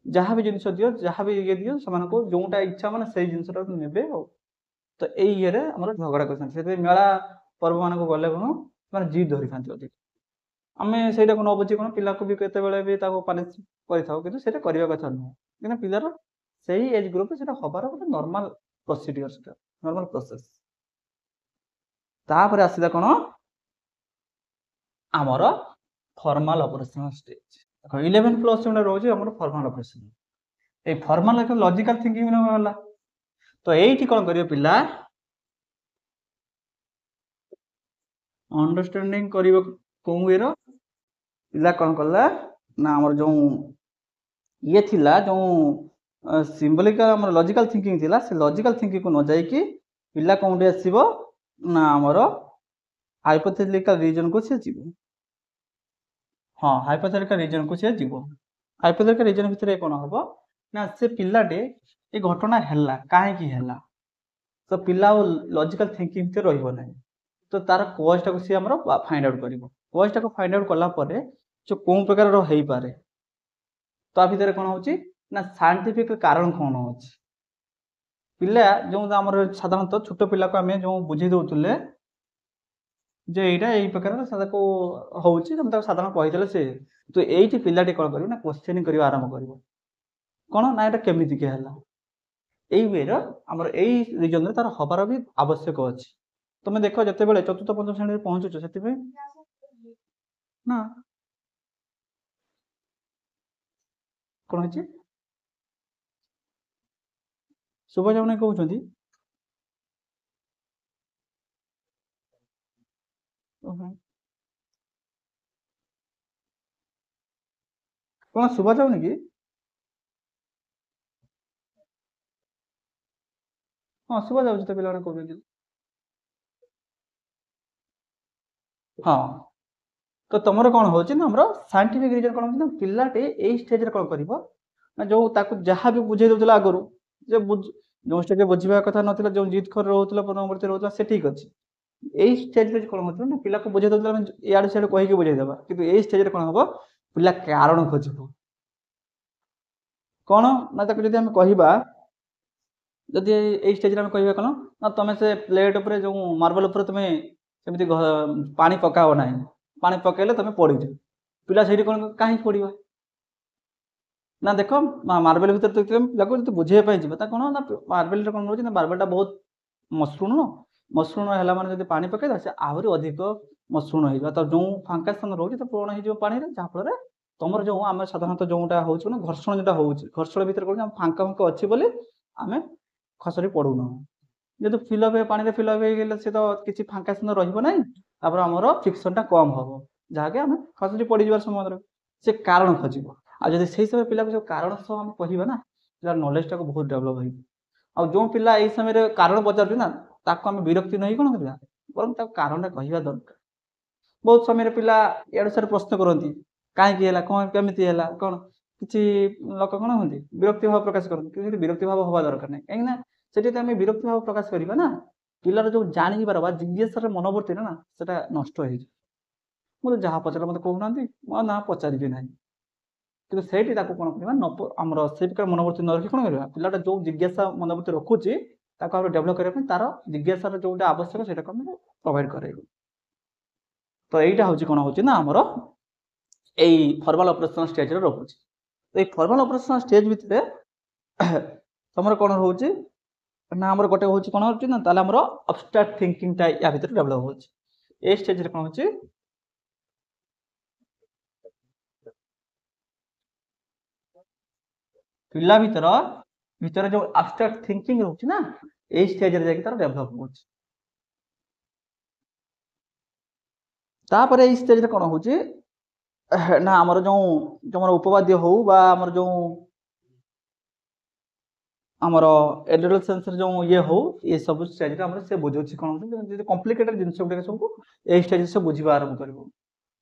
ଯାହା ବି ଜିନିଷ ଦିଅ ଯାହା ବି ଇଏ ଦିଅ ସେମାନଙ୍କୁ ଯୋଉଟା ଇଚ୍ଛା ମାନେ ସେଇ ଜିନିଷଟାକୁ ନେବେ ଆଉ ତ ଏଇ ଇଏରେ ଆମର ଝଗଡ଼ା କରିଥାନ୍ତି ସେଥିପାଇଁ ମେଳା ପର୍ବମାନଙ୍କୁ ଗଲେ କ'ଣ ସେମାନେ ଜିଦ୍ ଧରିଥାନ୍ତି ଅଧିକ ଆମେ ସେଇଟାକୁ ନ ବୁଝି କ'ଣ ପିଲାକୁ ବି କେତେବେଳେ ବି ତାକୁ ପାନିଶ କରିଥାଉ କିନ୍ତୁ ସେଇଟା କରିବା କଥା ନୁହଁ କାହିଁକିନା ପିଲାର ସେଇ ଏଜ୍ ଗ୍ରୁପରେ ସେଇଟା ହବାର ଗୋଟେ ନର୍ମାଲ ପ୍ରୋସିଡିଓର ସେଇଟା ନର୍ମାଲ ପ୍ରୋସେସ୍ तापर आसीला कोन हमर फॉर्मल ऑपरेशनल स्टेज 11 प्लस में रोज हमर फॉर्मल ऑपरेशन ए फॉर्मल एक लॉजिकल थिंकिंग में होला तो एठी कोन करियो पिला अंडरस्टैंडिंग करियो कोन वेरो पिला कोन करला ना हमर जो ये थिला जो सिंबलिकल हमर लॉजिकल थिंकिंग थिला से लॉजिकल थिंकिंग को न जाई कि पिला कोन आसीबो ना हमर हाइपोथेटिकल रीजन को से जीवो हाँ हाइपोथेटिकल रीजन को से जीवो हाइपोथेटिकल रीजन भितर कोन हबो ना से पिलाटे ए घटना हैला काहे की हैला तो पिला लॉजिकल थिंकिंग भितर रहइबो नै तो तार कॉज टा को से हमर फाइंड आउट करिवो कॉज टा को फाइंड आउट करला परे जो कोन प्रकार रो हेई पारे तो आ भितर कोन होची ना साइंटिफिक कारण कोन होची पिला जो हमर साधारणतः छोट पिला को हमें जो बुझी दउतले जे एटा एई प्रकार सादा को होउची हम त साधारण कहितले से तो एइटी पिलाटी कोन करियो ना क्वेश्चनिंग करियो आरंभ करियो कोन ना एटा केमिति के हला एई वेर हमर एई रीजन रे तार हबार भी आवश्यक अछि तमे देखो जते बेले चतुर्थ पंचम श्रेणी रे पहुंचुछ सेति पे ना कोन होची सुबह जाउने कहउछंती कोन सुबह जाउने की हां सुबह जाउछ त पिलाने कहउछंती हां तो तुमर कौन हो साइंटिफिक रीजन कौन हो पिलाटे यही स्टेज रे कौन करिवो ना जो ताकू जहाँ भी बुझे दउतला आगरु जे जो स्टेज बुझिबा कथा नथिला जो जिद खर रहउतला परमवर्ती रहउतला से ठीक अछि यही स्टेज पे कौन होतला ना पिला को बुझे दउतला याड सेड कहि के बुझे देबा किंतु यही स्टेज रे कौन हबो पिला कारण खोजिबो कौन ना ताकू जदि हम कहिबा जदि यही स्टेज रे हम कहिबा कौन ना तमे से प्लेट ऊपर जो मार्बल ऊपर तमे सेमिति पानी पकाओ नाही पानी पकेले तमे पड़ी जे पिला सेठी कौन काहे पड़िबा ना देख मार्बल भीतर तो पिला जो बुझे जीवा कौन ना मार्बल कौन रोचे ना मार्बल टा बहुत मसृण मसृण है मैंने जब पानी पकईदा से आहरी अधिक मसृण हो तो जो फांका स्थान रोचे तो पूरण हो पानी जहाँफल तुम जो आम साधारणतः जोटा हो घर्षण जो हो घर्षण भितर कौन फांका फांका अच्छी बोली आम खसरी पड़ून जेहतु फिलअप पानी फिलअप हो सी तो किसी फांका स्थान रही आमर फ्रिक्शनटा कम हम जहाँकि आम खसरी पड़ीजार समय से कारण खोज आ जब से समय पिला जो कारण सब आम कहवा ना पिला नॉलेज टाक बहुत डेभलप हो जो पिला यही समय कारण पचार ना ताको आम विरक्ति नहीं कौन करवा बर कारणटा कहवा दरकार बहुत समय पिला इे सारे प्रश्न करती कहीं कौन केमी है कौन किसी लोक कौन हमें विरक्ति भाव प्रकाश करते विरक्ति भाव हवा दरकार नहीं कहीं से आम विरक्ति भाव प्रकाश करवा ना पिलार जो जापार बा जिज्ञासार मनोवृत्ति ना से नष्ट हो जहाँ पचार मत कहना मो ना पचारि ना कि सही कौन करवा आमर से प्रकार मनोवृत्ति न रखी कौन करवा पिलाटा जो जिज्ञासा मनोवृत्ति रखुची डेभलप करने तार जिज्ञासार जो आवश्यक से प्रोवाइड कर तो यहीटा हूँ कौन हो आमर यही फर्माल ऑपरेशनल स्टेज रे रखुची तो ये फर्माल ऑपरेशनल स्टेज भितर तुम कौन हो ना आमर गोटे हूँ कौन हो ना ताले आमर अब्स्ट्रैक्ट थिंकिंग टा या भितर डेभलप हो ए स्टेज रे कौन हो पिला भितर भितर जो अब्स्ट्रैक्ट थिंकिंग रोचे ना ए स्टेज रे जाके तार डेभलप हो तापर ए स्टेज रे कौन हो ना आमर जो जो उपवाद्य हो बा आमर जो आमर एडोलेसेंस जो ये हो ये सब स्टेज रे से बुझे कौन कॉम्प्लिकेटेड जिन सब ए स्टेज से बुझा आरंभ कर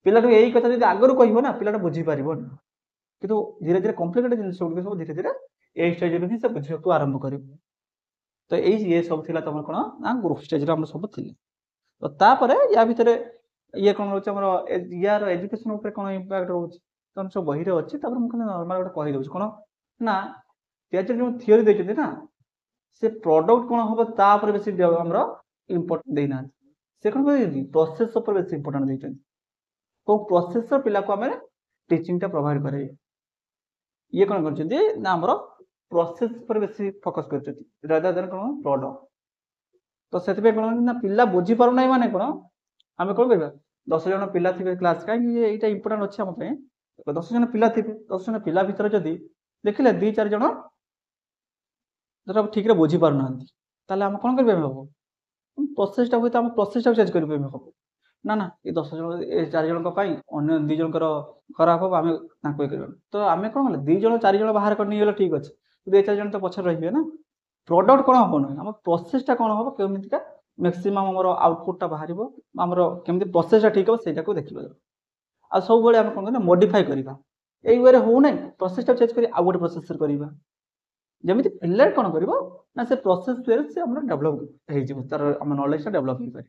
पिला यही कथा जब आगु कह ना पिला बुझीपार कि धीरे धीरे कॉम्प्लिकेटेड जिन सब धीरे धीरे ए स्टेज रू ही से बुझा आरंभ कर तो ये सब थी तुम कौन ना ग्रुप स्टेज आम सब थी तो तापर या भितर ये कौन रोचे यार एजुकेशन उपर कौन इम्पैक्ट रोचे तो सब बही अच्छे मुझे नॉर्मल गोटे कहीदे कौन ना टीचर जो थियोरी देते ना से प्रोडक्ट कौन हम तापर बेस आमर इम्पोर्टेंट देना से कौन कर प्रोसेस उपर बेस इम्पोर्टेंट देते तो प्रोसेस पिला को आम टीचिंगटा प्रोवाइड करे ये कौन कर ना आमर प्रोसेस पर बेस फोकस कर रादर देन कौन प्रोडक्ट तो से कौन ना पिला बुझी पार ना माने कौन आम कौन कर 10 जन पिला थे क्लास कहीं यहाँ इम्पोर्टाट अच्छे आम 10 जन पिला थे 10 जन पिला भितर जदि देखिले 2-4 जन जो ठीक है बुझी पार ना आम कौन कर प्रोसेसटा हुए तो आम प्रोसेसटा चेंज कर हम ना ना ये 10 जन ये 4 जन अन्य 2 जन खराब हम आम कर तो आम कौन 2 जन 4 जन बाहर कर नहीं ठीक अच्छे 2-4 जन तो पछे रही ना प्रोडक्ट कौन हम ना आम प्रोसेसटा कौन हम केमिका मैक्सिमम आमर आउटपुटा बाहर आमर केमी प्रोसेसटा ठीक हम से देखा आ सब आम कौन करना मॉडिफाई करवा यही वे हो ना प्रोसेसटा चेंज कर आउ गोटे प्रोसेस करवा जमी पिला कौन कर ना से प्रोसेस वे से आम डेभलप तार आम नॉलेज डेभलप हो पाए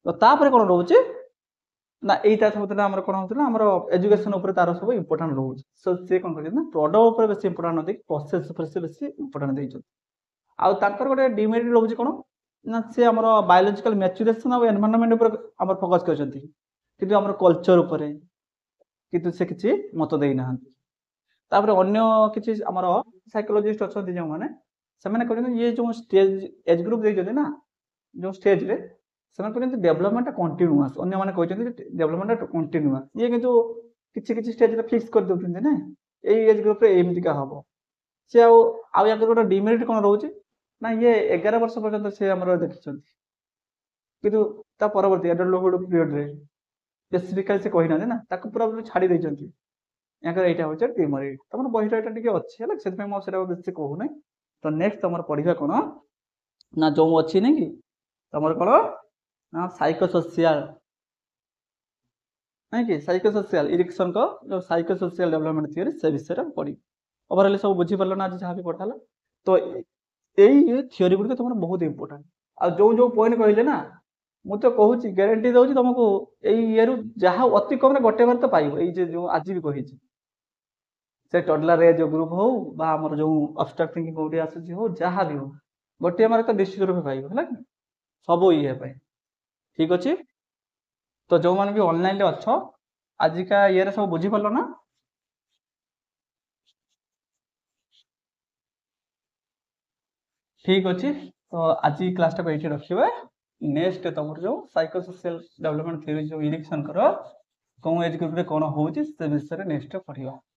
तो तापर कौन रोचे ना यही सब आम कौन होता आम एजुकेशन उपर तार सब इम्पोर्टाट रोचे सो से कौन कर प्रोडक्ट उपर बेस इम्पोर्टाट न प्रोसेस से बेस इम्पोर्टाट देते आउर गोटे डिमेरिट रोचे कौन ना से आम बायोलॉजिकल मैच्यूरेशन और एनवायरनमेंट उपर आम फोकस कर कल्चर उपर किंतु से किसी मत देना तापर अन्य किसी आमर साइकोलॉजिस्ट अच्छा जो मैंने से ये जो स्टेज एज ग्रुप देते ना जो स्टेज रे से डेभलपमेंट कंटिन्यूअस अन्य मैंने कहते डेभलपमेंट कंटिन्यूअस ये किंतु किसी स्टेज फिक्स कर दौरान ना ये एज ग्रुप एमतीका हम सी आगे गोटे डिमेरिट कौन रोचे ना ये 11 वर्ष पर्यंत से आम देखी कि परवर्ती एडल्टहुड पीरियड स्पेसिफिकाली से कही ना पूरा छाड़ी देती यहाँ हूँ डिमेरिट तुम बहीटा यहाँ अच्छी है से बेस कहूना तो नेक्स्ट तुम पढ़ा कौन ना जो अच्छी नहीं कि तुम कौन ना साइकोसोशियल कि साइकोसोशियल इरिक्सन को जो साइकोसोशियल डेवलपमेंट थ्योरी से विषय में पढ़ी ओवरऑल सब बुझी पारल ना आज जहाँ भी पढ़ा तो यही थ्योरी गुड़िक तुम बहुत इंपोर्टेंट आ जो जो पॉइंट कहले ना मु तो कहूँ ग्यारंटी दौर तुमको ये जहाँ अति कम गोटे बार तो पाइब ये जो आज भी कही से टडलर एज ग्रुप हो आमर जो अब्स्ट्राक्ट थिंकिंग कोडी आसुची हो जहाँ भी हो गोटे मार्क तो निश्चित रूप पाइब है सब ये ठीक अच्छे तो जो मैंने भी ऑनलाइन अच्छ आजिका ये सब बुझी पार ना ठीक अच्छे तो आज क्लास टाक ये रखिए नेक्स्ट तुम जो साइकोसोशियल डेवलपमेंट थ्योरी जो इरिक्सन कर कौन एज ग्रुप कौन हो विषय नेक्स्ट पढ़ा